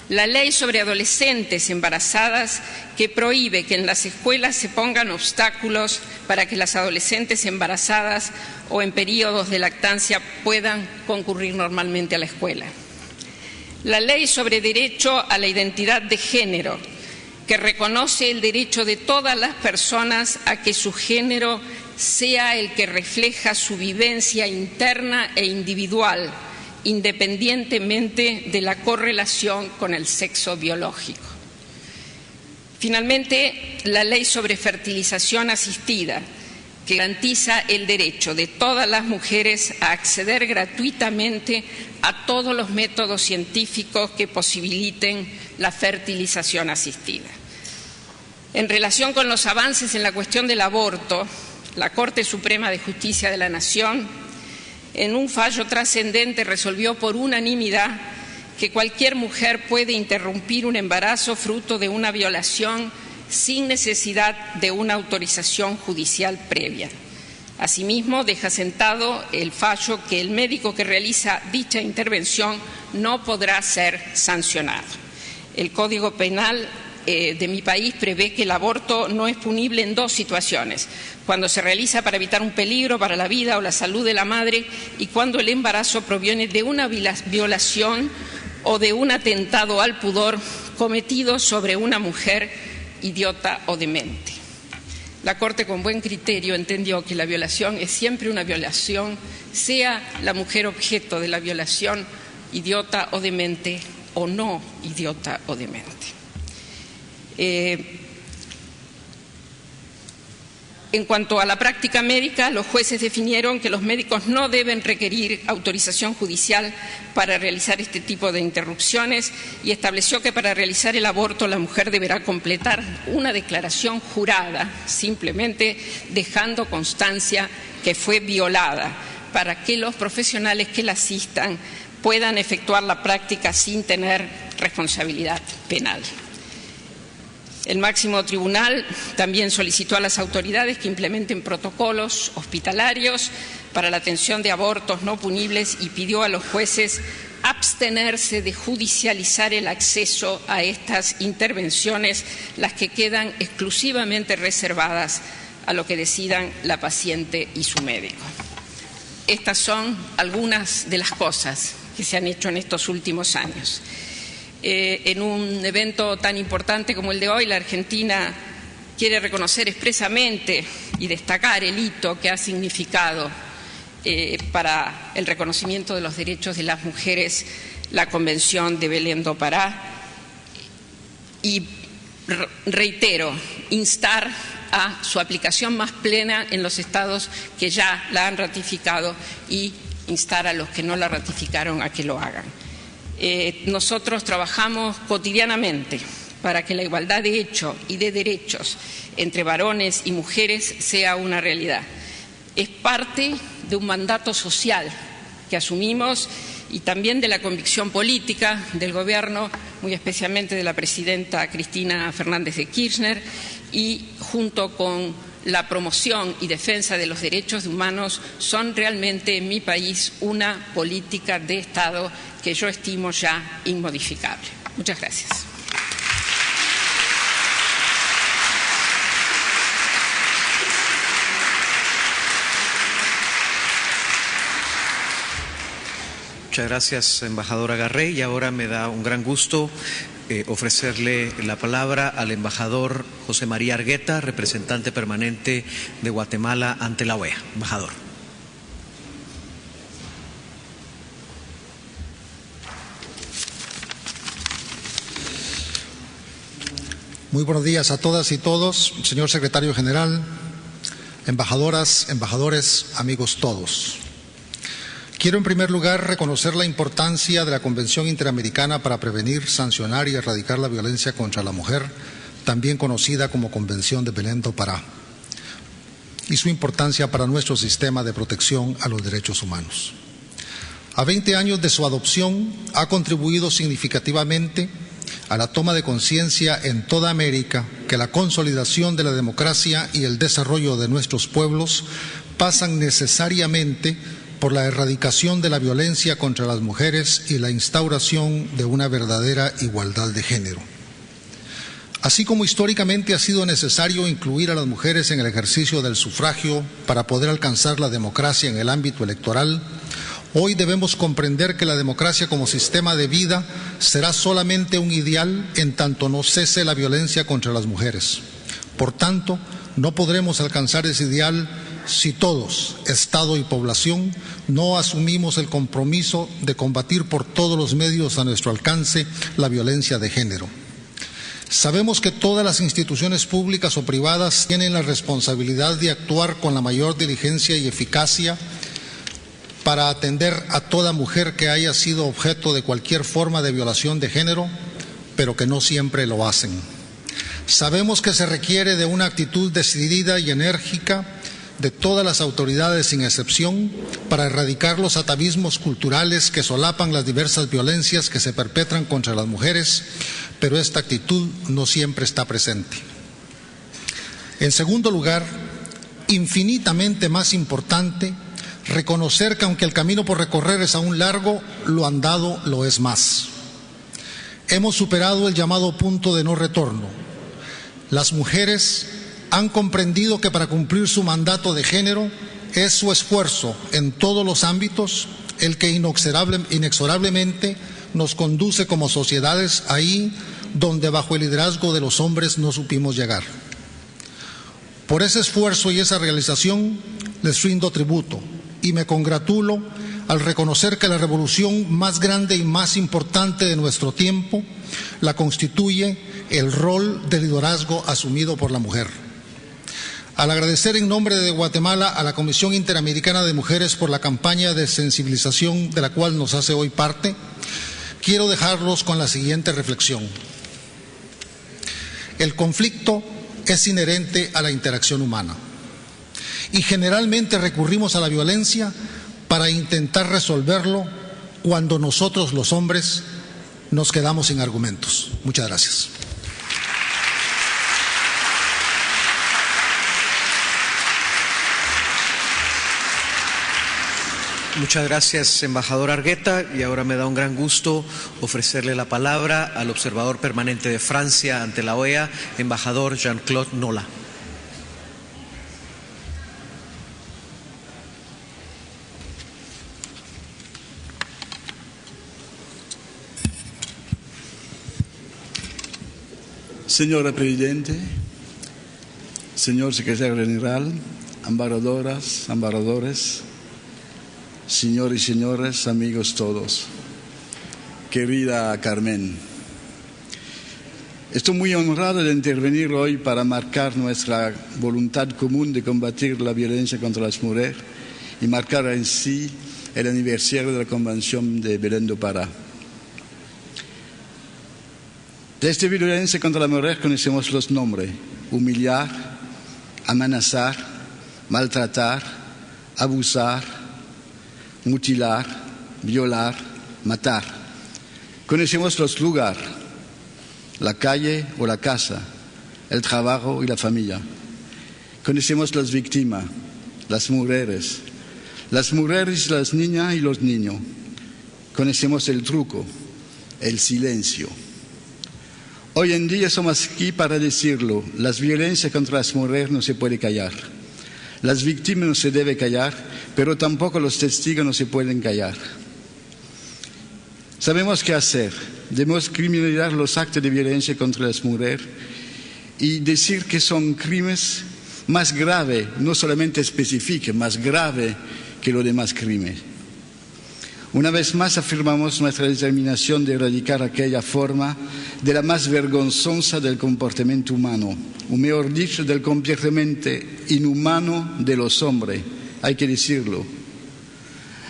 La ley sobre adolescentes embarazadas, que prohíbe que en las escuelas se pongan obstáculos para que las adolescentes embarazadas o en periodos de lactancia puedan concurrir normalmente a la escuela. La ley sobre derecho a la identidad de género, que reconoce el derecho de todas las personas a que su género sea el que refleja su vivencia interna e individual, independientemente de la correlación con el sexo biológico. Finalmente, la ley sobre fertilización asistida, que garantiza el derecho de todas las mujeres a acceder gratuitamente a todos los métodos científicos que posibiliten la fertilización asistida. En relación con los avances en la cuestión del aborto, la Corte Suprema de Justicia de la Nación, en un fallo trascendente, resolvió por unanimidad que cualquier mujer puede interrumpir un embarazo fruto de una violación sin necesidad de una autorización judicial previa. Asimismo, deja sentado el fallo que el médico que realiza dicha intervención no podrá ser sancionado. El Código Penal de mi país prevé que el aborto no es punible en dos situaciones: cuando se realiza para evitar un peligro para la vida o la salud de la madre y cuando el embarazo proviene de una violación o de un atentado al pudor cometido sobre una mujer idiota o demente. La Corte, con buen criterio, entendió que la violación es siempre una violación, sea la mujer objeto de la violación idiota o demente o no idiota o demente. En cuanto a la práctica médica, los jueces definieron que los médicos no deben requerir autorización judicial para realizar este tipo de interrupciones y estableció que para realizar el aborto la mujer deberá completar una declaración jurada, simplemente dejando constancia que fue violada, para que los profesionales que la asistan puedan efectuar la práctica sin tener responsabilidad penal. El máximo tribunal también solicitó a las autoridades que implementen protocolos hospitalarios para la atención de abortos no punibles y pidió a los jueces abstenerse de judicializar el acceso a estas intervenciones, las que quedan exclusivamente reservadas a lo que decidan la paciente y su médico. Estas son algunas de las cosas que se han hecho en estos últimos años. En un evento tan importante como el de hoy, la Argentina quiere reconocer expresamente y destacar el hito que ha significado para el reconocimiento de los derechos de las mujeres la Convención de Belén do Pará, y reitero, instar a su aplicación más plena en los estados que ya la han ratificado y instar a los que no la ratificaron a que lo hagan. Nosotros trabajamos cotidianamente para que la igualdad de hecho y de derechos entre varones y mujeres sea una realidad. Es parte de un mandato social que asumimos y también de la convicción política del Gobierno, muy especialmente de la presidenta Cristina Fernández de Kirchner, y junto con la promoción y defensa de los derechos humanos son realmente en mi país una política de Estado que yo estimo ya inmodificable. Muchas gracias. Muchas gracias, embajadora Garré. Y ahora me da un gran gusto ofrecerle la palabra al embajador José María Argueta, representante permanente de Guatemala ante la OEA. Embajador. Muy buenos días a todas y todos, señor secretario general, embajadoras, embajadores, amigos todos. Quiero en primer lugar reconocer la importancia de la Convención Interamericana para prevenir, sancionar y erradicar la violencia contra la mujer, también conocida como Convención de Belén do Pará, y su importancia para nuestro sistema de protección a los derechos humanos. A 20 años de su adopción, ha contribuido significativamente a la toma de conciencia en toda América que la consolidación de la democracia y el desarrollo de nuestros pueblos pasan necesariamente por la erradicación de la violencia contra las mujeres y la instauración de una verdadera igualdad de género. Así como históricamente ha sido necesario incluir a las mujeres en el ejercicio del sufragio para poder alcanzar la democracia en el ámbito electoral, hoy debemos comprender que la democracia como sistema de vida será solamente un ideal en tanto no cese la violencia contra las mujeres. Por tanto, no podremos alcanzar ese ideal si todos, Estado y población, no asumimos el compromiso de combatir por todos los medios a nuestro alcance la violencia de género. Sabemos que todas las instituciones públicas o privadas tienen la responsabilidad de actuar con la mayor diligencia y eficacia para atender a toda mujer que haya sido objeto de cualquier forma de violación de género, pero que no siempre lo hacen. Sabemos que se requiere de una actitud decidida y enérgica de todas las autoridades sin excepción para erradicar los atavismos culturales que solapan las diversas violencias que se perpetran contra las mujeres, pero esta actitud no siempre está presente. En segundo lugar, infinitamente más importante, reconocer que aunque el camino por recorrer es aún largo, lo andado lo es más. Hemos superado el llamado punto de no retorno. Las mujeres han comprendido que para cumplir su mandato de género es su esfuerzo en todos los ámbitos el que inexorablemente nos conduce como sociedades ahí donde bajo el liderazgo de los hombres no supimos llegar. Por ese esfuerzo y esa realización les rindo tributo y me congratulo al reconocer que la revolución más grande y más importante de nuestro tiempo la constituye el rol de liderazgo asumido por la mujer. Al agradecer en nombre de Guatemala a la Comisión Interamericana de Mujeres por la campaña de sensibilización de la cual nos hace hoy parte, quiero dejarlos con la siguiente reflexión. El conflicto es inherente a la interacción humana y generalmente recurrimos a la violencia para intentar resolverlo cuando nosotros los hombres nos quedamos sin argumentos. Muchas gracias. Muchas gracias, embajador Argueta, y ahora me da un gran gusto ofrecerle la palabra al observador permanente de Francia ante la OEA, embajador Jean-Claude Nola. Señora Presidente, señor Secretario General, embajadoras, embajadores, señores y señoras, amigos todos, querida Carmen, estoy muy honrado de intervenir hoy para marcar nuestra voluntad común de combatir la violencia contra las mujeres y marcar en sí el aniversario de la Convención de Belén do Pará. De esta violencia contra la mujer conocemos los nombres: humillar, amenazar, maltratar, abusar, mutilar, violar, matar. Conocemos los lugares: la calle o la casa, el trabajo y la familia. Conocemos las víctimas, las mujeres, las niñas y los niños. Conocemos el truco, el silencio. Hoy en día somos aquí para decirlo: las violencias contra las mujeres no se puede callar. Las víctimas no se deben callar, pero tampoco los testigos no se pueden callar. Sabemos qué hacer. Debemos criminalizar los actos de violencia contra las mujeres y decir que son crímenes más graves, no solamente específicos, más graves que los demás crímenes. Una vez más afirmamos nuestra determinación de erradicar aquella forma de la más vergonzosa del comportamiento humano, o mejor dicho, del comportamiento inhumano de los hombres. Hay que decirlo.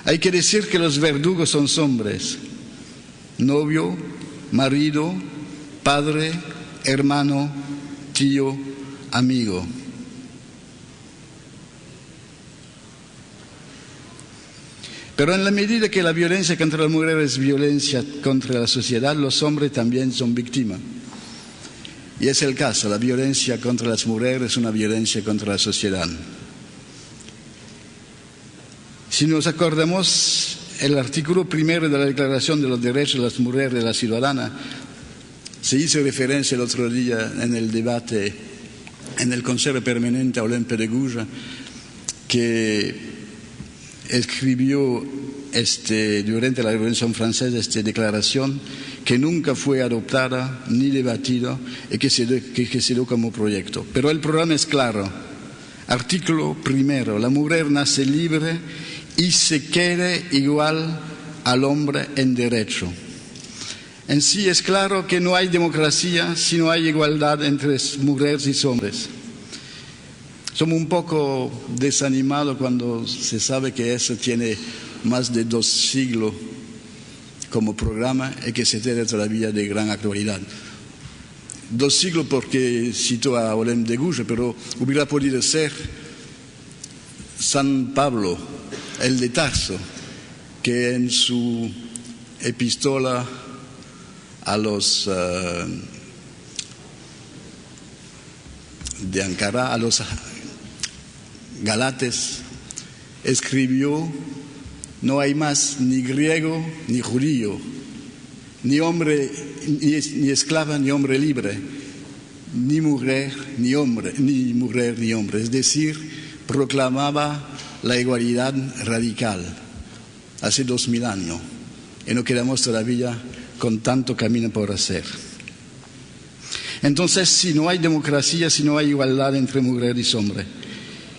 Hay que decir que los verdugos son hombres: novio, marido, padre, hermano, tío, amigo. Pero en la medida que la violencia contra la mujer es violencia contra la sociedad, los hombres también son víctimas. Y es el caso: la violencia contra las mujeres es una violencia contra la sociedad. Si nos acordamos, el artículo primero de la Declaración de los Derechos de las Mujeres y de la Ciudadana, se hizo referencia el otro día en el debate en el Consejo Permanente a Olympe de Gouges, que escribió durante la Revolución Francesa esta declaración, que nunca fue adoptada ni debatida y que se dio como proyecto. Pero el programa es claro. Artículo primero: la mujer nace libre y se quiere igual al hombre en derecho. En sí es claro que no hay democracia si no hay igualdad entre mujeres y hombres. Somos un poco desanimados cuando se sabe que eso tiene más de 2 siglos como programa y que se tiene todavía de gran actualidad. 2 siglos porque cito a Olem de Gouges, pero hubiera podido ser San Pablo, el de Tarso, que en su epístola a los de Ankara, a los Galates, escribió: no hay más ni griego ni judío, ni hombre, ni esclava ni hombre libre, ni mujer ni hombre, ni mujer ni hombre. Es decir, proclamaba la igualdad radical hace 2000 años y no quedamos todavía con tanto camino por hacer. Entonces, si no hay democracia, si no hay igualdad entre mujer y hombre,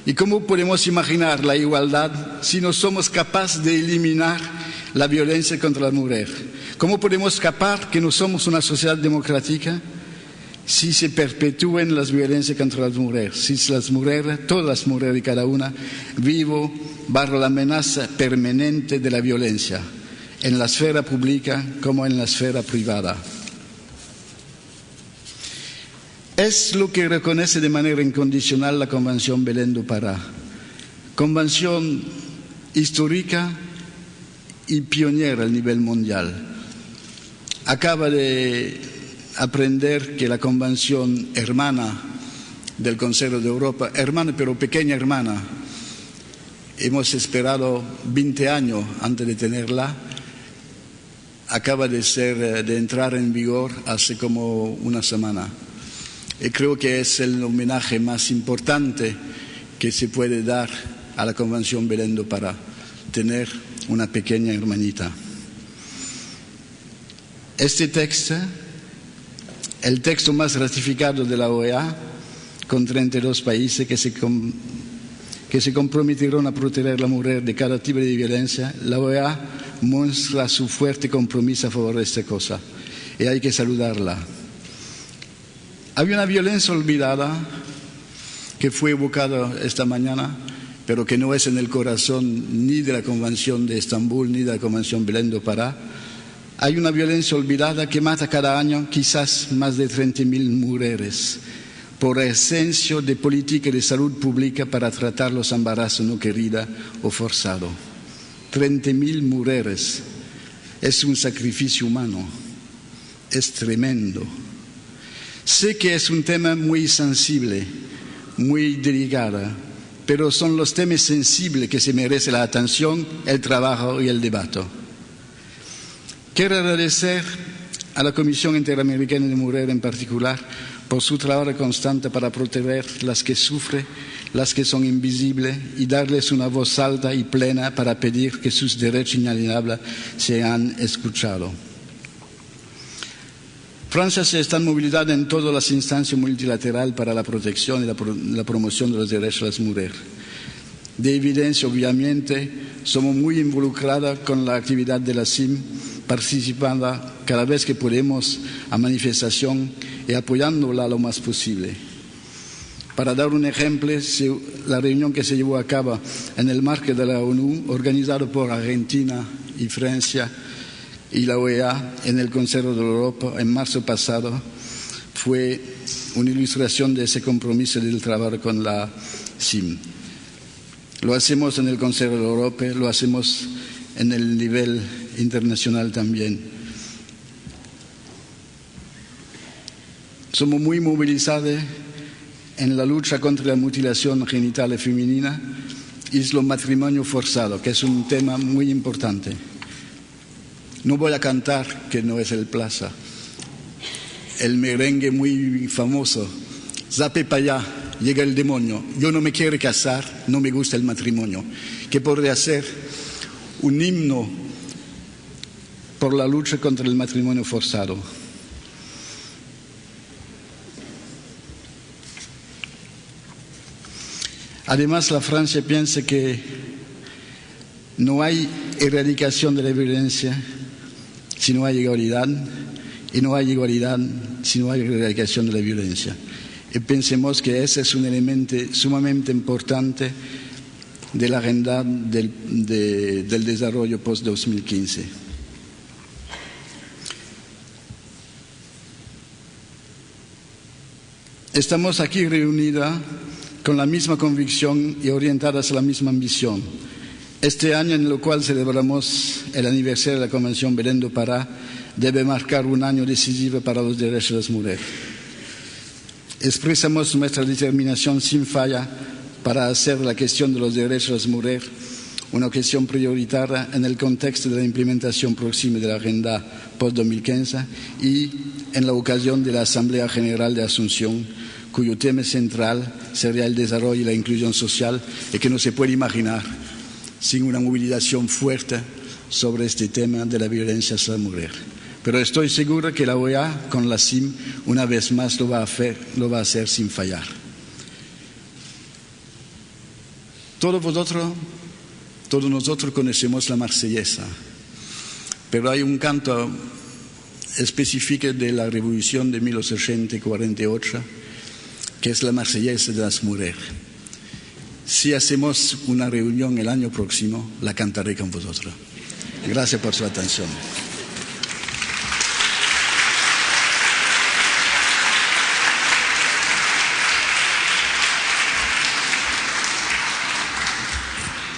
¿y cómo podemos imaginar la igualdad si no somos capaces de eliminar la violencia contra la mujer? ¿Cómo podemos escapar que no somos una sociedad democrática si se perpetúan las violencias contra las mujeres? Si las mujeres, todas las mujeres y cada una, viven bajo la amenaza permanente de la violencia, en la esfera pública como en la esfera privada. Es lo que reconoce de manera incondicional la Convención Belén do Pará, convención histórica y pionera a nivel mundial. Acaba de aprender que la Convención hermana del Consejo de Europa, hermana pero pequeña hermana, hemos esperado 20 años antes de tenerla, acaba de entrar en vigor hace como una semana. Y creo que es el homenaje más importante que se puede dar a la Convención Belén do Pará, tener una pequeña hermanita. Este texto, el texto más ratificado de la OEA, con 32 países que se comprometieron a proteger a la mujer de cada tipo de violencia, la OEA muestra su fuerte compromiso a favor de esta cosa y hay que saludarla. Había una violencia olvidada que fue evocada esta mañana, pero que no es en el corazón ni de la Convención de Estambul ni de la Convención Belén do Pará. Hay una violencia olvidada que mata cada año quizás más de 30.000 mujeres por esencia de política de salud pública para tratar los embarazos no queridos o forzados. 30.000 mujeres. Es un sacrificio humano. Es tremendo. Sé que es un tema muy sensible, muy delicado, pero son los temas sensibles que se merecen la atención, el trabajo y el debate. Quiero agradecer a la Comisión Interamericana de Mujeres en particular por su trabajo constante para proteger las que sufren, las que son invisibles y darles una voz alta y plena para pedir que sus derechos inalienables sean escuchados. Francia se está movilizando en todas las instancias multilaterales para la protección y la promoción de los derechos de las mujeres. De evidencia, obviamente, somos muy involucrados con la actividad de la CIM, participando cada vez que podemos a manifestación y apoyándola lo más posible. Para dar un ejemplo, la reunión que se llevó a cabo en el marco de la ONU, organizado por Argentina y Francia, y la OEA en el Consejo de Europa en marzo pasado fue una ilustración de ese compromiso del trabajo con la CIM. Lo hacemos en el Consejo de Europa, lo hacemos en el nivel internacional también. Somos muy movilizados en la lucha contra la mutilación genital femenina y los matrimonios forzados, que es un tema muy importante. No voy a cantar, que no es el plaza, el merengue muy famoso. Zape para allá, llega el demonio. Yo no me quiero casar, no me gusta el matrimonio. Que podría ser un himno por la lucha contra el matrimonio forzado. Además, la Francia piensa que no hay erradicación de la violencia si no hay igualdad, y no hay igualdad si no hay erradicación de la violencia. Y pensemos que ese es un elemento sumamente importante de la agenda del desarrollo post-2015. Estamos aquí reunidos con la misma convicción y orientadas a la misma ambición. Este año en el cual celebramos el aniversario de la Convención Belém do Pará debe marcar un año decisivo para los derechos de las mujeres. Expresamos nuestra determinación sin falla para hacer la cuestión de los derechos de las mujeres una cuestión prioritaria en el contexto de la implementación próxima de la Agenda post-2015 y en la ocasión de la Asamblea General de Asunción, cuyo tema central sería el desarrollo y la inclusión social y que no se puede imaginar sin una movilización fuerte sobre este tema de la violencia hacia la mujer. Pero estoy seguro que la OEA, con la CIM, una vez más lo va a hacer sin fallar. Todos nosotros conocemos la Marsellesa, pero hay un canto específico de la Revolución de 1848, que es la Marsellesa de las mujeres. Si hacemos una reunión el año próximo, la cantaré con vosotros. Gracias por su atención.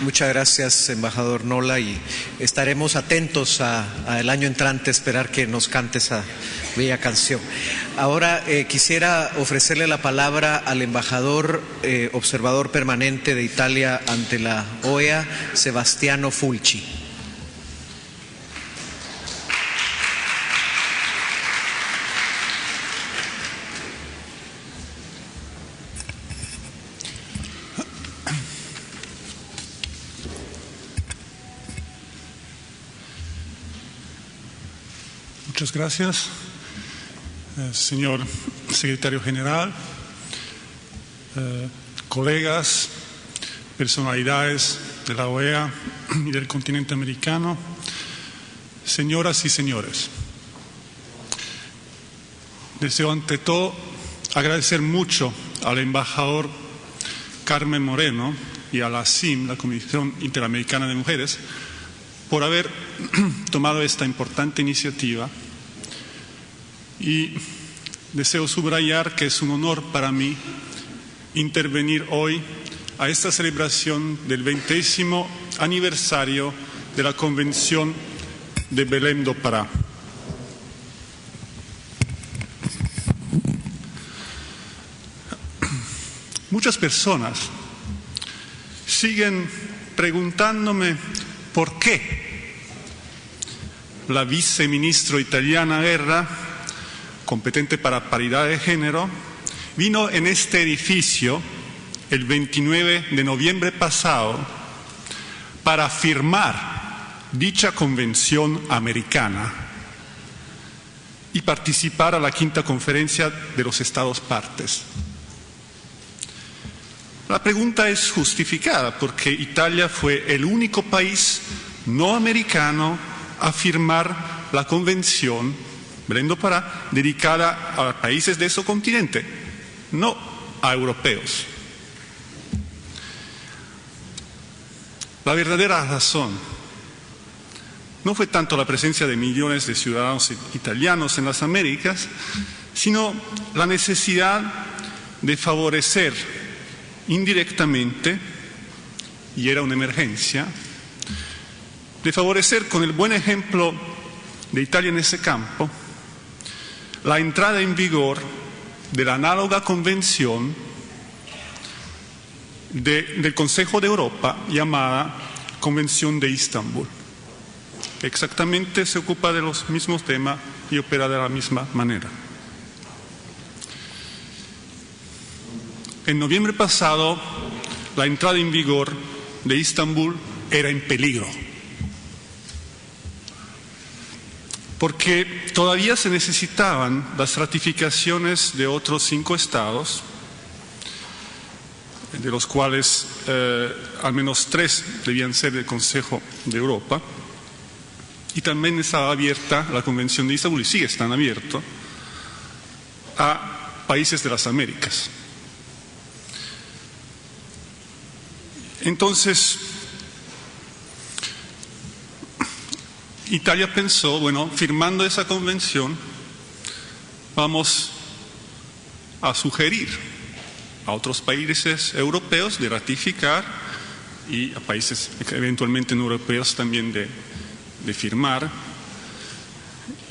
Muchas gracias, embajador Nola, y estaremos atentos al año entrante, esperar que nos cante esa bella canción. Ahora quisiera ofrecerle la palabra al embajador observador permanente de Italia ante la OEA, Sebastiano Fulci. Muchas gracias, señor secretario general, colegas, personalidades de la OEA y del continente americano, señoras y señores. Deseo ante todo agradecer mucho al embajador Carmen Moreno y a la CIM, la Comisión Interamericana de Mujeres, por haber tomado esta importante iniciativa. Y deseo subrayar que es un honor para mí intervenir hoy a esta celebración del 20º aniversario de la Convención de Belém do Pará. Muchas personas siguen preguntándome por qué la viceministra italiana Guerra, competente para paridad de género, vino en este edificio el 29 de noviembre pasado para firmar dicha convención americana y participar a la 5ª conferencia de los Estados partes. La pregunta es justificada porque Italia fue el único país no americano a firmar la convención Belém do Pará, dedicada a países de su continente, no a europeos. La verdadera razón no fue tanto la presencia de millones de ciudadanos italianos en las Américas, sino la necesidad de favorecer indirectamente, y era una emergencia, de favorecer con el buen ejemplo de Italia en ese campo, la entrada en vigor de la análoga convención del Consejo de Europa llamada Convención de Istambul. Exactamente se ocupa de los mismos temas y opera de la misma manera. En noviembre pasado, la entrada en vigor de Istambul era en peligro, porque todavía se necesitaban las ratificaciones de otros 5 estados, de los cuales al menos 3 debían ser del Consejo de Europa, y también estaba abierta la Convención de Istambul, y sigue estando abierto, a países de las Américas. Entonces, Italia pensó, bueno, firmando esa convención, vamos a sugerir a otros países europeos de ratificar y a países eventualmente no europeos también de firmar.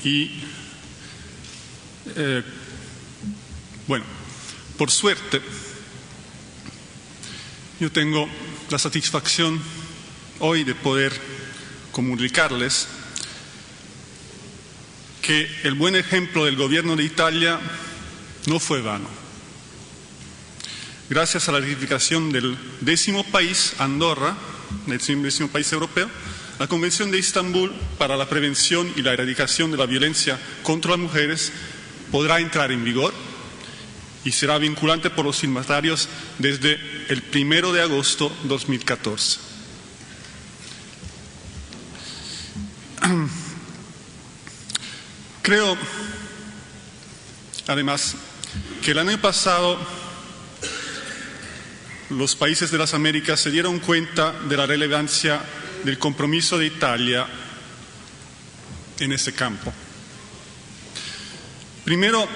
Y, bueno, por suerte, yo tengo la satisfacción hoy de poder comunicarles que el buen ejemplo del gobierno de Italia no fue vano. Gracias a la ratificación del 10º país, Andorra, el 10º país europeo, la Convención de Istambul para la prevención y la erradicación de la violencia contra las mujeres podrá entrar en vigor y será vinculante por los firmatarios desde el 1 de agosto de 2014. Creo, además, que el año pasado los países de las Américas se dieron cuenta de la relevancia del compromiso de Italia en ese campo. Primero,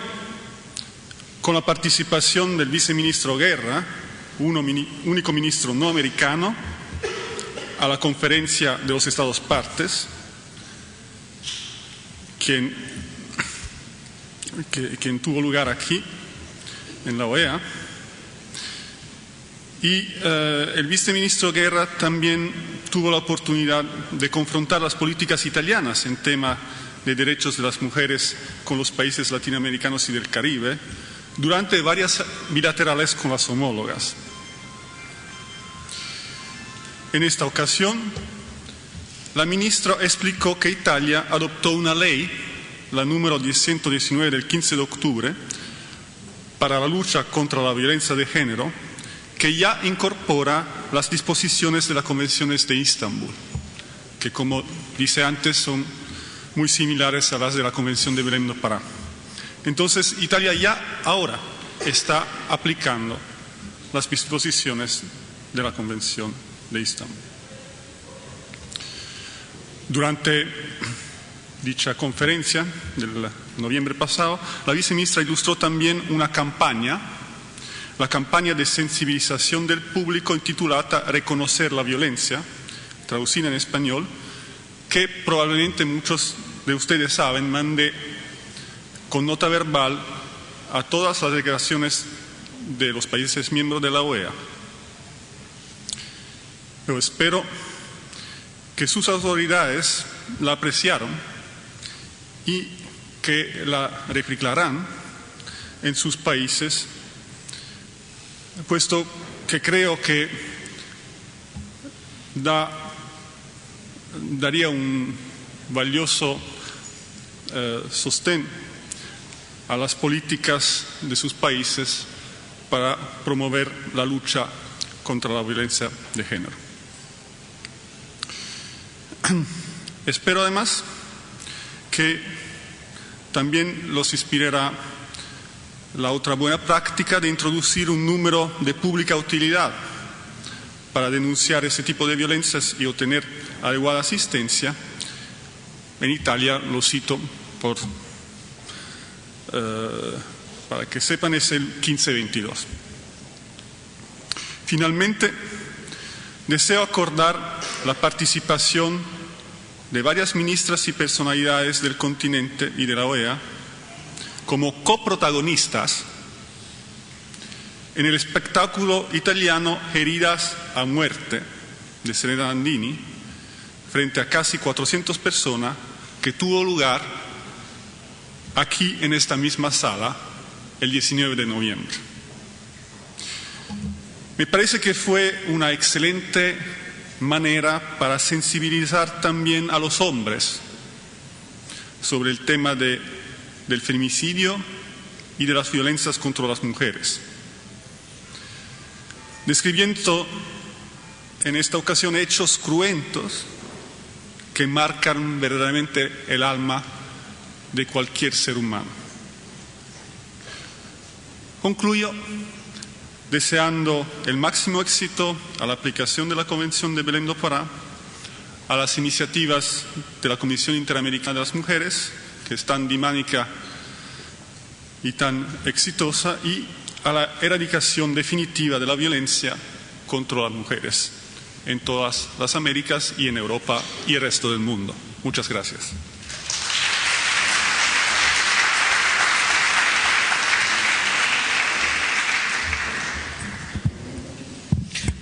con la participación del viceministro Guerra, único ministro no americano, a la conferencia de los Estados partes, quien tuvo lugar aquí, en la OEA, y el viceministro Guerra también tuvo la oportunidad de confrontar las políticas italianas en tema de derechos de las mujeres con los países latinoamericanos y del Caribe durante varias bilaterales con las homólogas. En esta ocasión, la ministra explicó que Italia adoptó una ley, la número 119 del 15 de octubre, para la lucha contra la violencia de género, que ya incorpora las disposiciones de las convenciones de Istambul, que, como dice antes, son muy similares a las de la Convención de Belém do Pará. Entonces, Italia ya ahora está aplicando las disposiciones de la Convención de Istambul. Durante dicha conferencia del noviembre pasado, la viceministra ilustró también una campaña, la campaña de sensibilización del público intitulada Reconocer la violencia, traducida en español, que probablemente muchos de ustedes saben, mandé con nota verbal a todas las delegaciones de los países miembros de la OEA. Pero espero que sus autoridades la apreciaron y que la replicarán en sus países, puesto que creo que daría un valioso sostén a las políticas de sus países para promover la lucha contra la violencia de género. Espero además que también los inspirará la otra buena práctica de introducir un número de pública utilidad para denunciar ese tipo de violencias y obtener adecuada asistencia. En Italia, lo cito para que sepan, es el 1522. Finalmente, deseo acordar la participación de varias ministras y personalidades del continente y de la OEA como coprotagonistas en el espectáculo italiano Heridas a muerte de Serena Landini frente a casi 400 personas que tuvo lugar aquí en esta misma sala el 19 de noviembre. Me parece que fue una excelente manera para sensibilizar también a los hombres sobre el tema del femicidio y de las violencias contra las mujeres, describiendo en esta ocasión hechos cruentos que marcan verdaderamente el alma de cualquier ser humano. Concluyo deseando el máximo éxito a la aplicación de la Convención de Belém do Pará, a las iniciativas de la Comisión Interamericana de las Mujeres, que es tan dinámica y tan exitosa, y a la erradicación definitiva de la violencia contra las mujeres en todas las Américas y en Europa y el resto del mundo. Muchas gracias.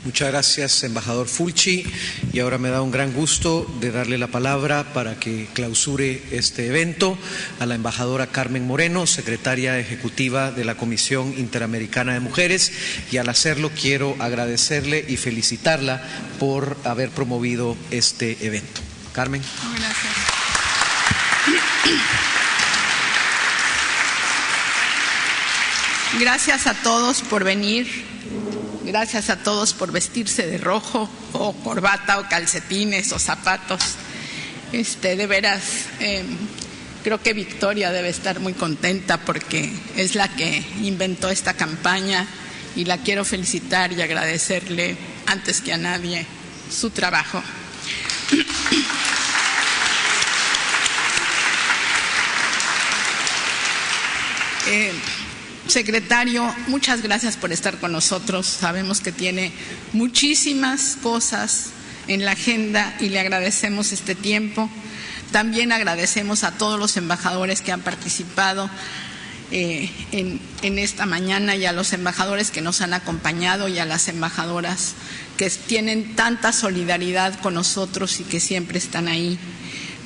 Muchas gracias, embajador Fulci. Y ahora me da un gran gusto de darle la palabra para que clausure este evento a la embajadora Carmen Moreno, secretaria ejecutiva de la Comisión Interamericana de Mujeres. Y al hacerlo quiero agradecerle y felicitarla por haber promovido este evento. Carmen. Gracias. Gracias a todos por venir. Gracias a todos por vestirse de rojo, o corbata, o calcetines, o zapatos. De veras, creo que Victoria debe estar muy contenta porque es la que inventó esta campaña y la quiero felicitar y agradecerle antes que a nadie su trabajo. Secretario, muchas gracias por estar con nosotros. Sabemos que tiene muchísimas cosas en la agenda y le agradecemos este tiempo. También agradecemos a todos los embajadores que han participado en esta mañana, y a los embajadores que nos han acompañado, y a las embajadoras que tienen tanta solidaridad con nosotros y que siempre están ahí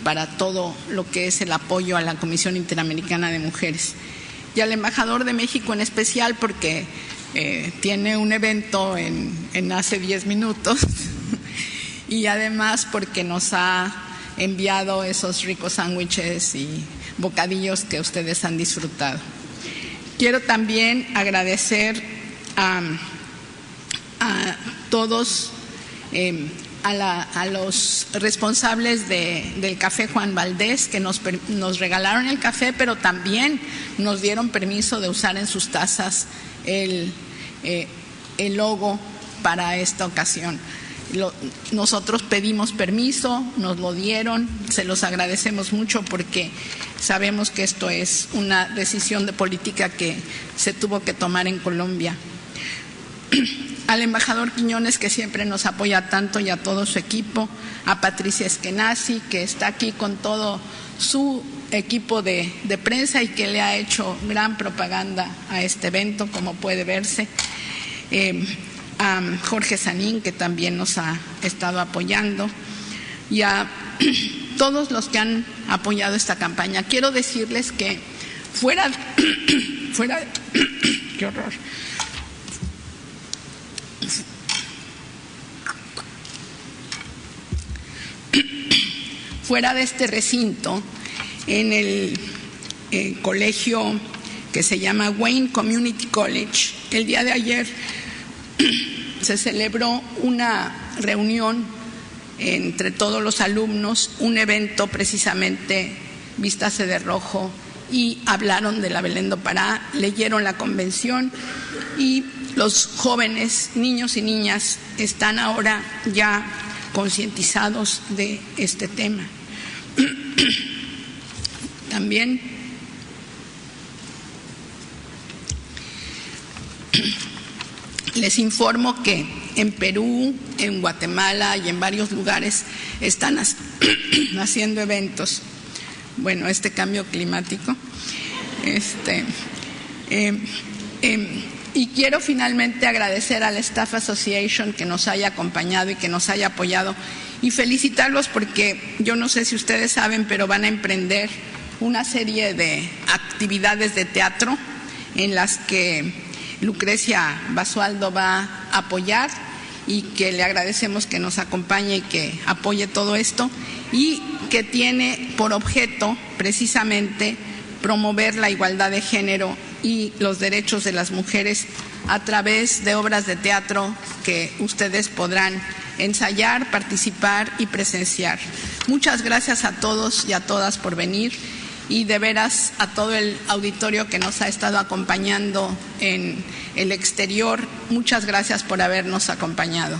para todo lo que es el apoyo a la Comisión Interamericana de Mujeres. Y al embajador de México en especial, porque tiene un evento en hace 10 minutos y además porque nos ha enviado esos ricos sándwiches y bocadillos que ustedes han disfrutado. Quiero también agradecer a todos, a los responsables del Café Juan Valdés, que nos regalaron el café, pero también nos dieron permiso de usar en sus tazas el logo para esta ocasión. Nosotros pedimos permiso, nos lo dieron, se los agradecemos mucho porque sabemos que esto es una decisión de política que se tuvo que tomar en Colombia. Al embajador Quiñones, que siempre nos apoya tanto, y a todo su equipo, a Patricia Eskenazi, que está aquí con todo su equipo de prensa y que le ha hecho gran propaganda a este evento, como puede verse, a Jorge Sanín, que también nos ha estado apoyando, y a todos los que han apoyado esta campaña. Quiero decirles que fuera qué horror. Fuera de este recinto, en el colegio que se llama Wayne Community College, el día de ayer se celebró una reunión entre todos los alumnos, un evento precisamente Vístase de Rojo, y hablaron de la Belém do Pará, leyeron la convención, y los jóvenes, niños y niñas, están ahora ya concientizados de este tema. También les informo que en Perú, en Guatemala y en varios lugares están haciendo eventos. Bueno, este cambio climático. Y quiero finalmente agradecer a la Staff Association que nos haya acompañado y que nos haya apoyado, y felicitarlos porque yo no sé si ustedes saben, pero van a emprender una serie de actividades de teatro en las que Lucrecia Basualdo va a apoyar, y que le agradecemos que nos acompañe y que apoye todo esto, y que tiene por objeto precisamente promover la igualdad de género y los derechos de las mujeres a través de obras de teatro que ustedes podrán ensayar, participar y presenciar. Muchas gracias a todos y a todas por venir, y de veras a todo el auditorio que nos ha estado acompañando en el exterior. Muchas gracias por habernos acompañado.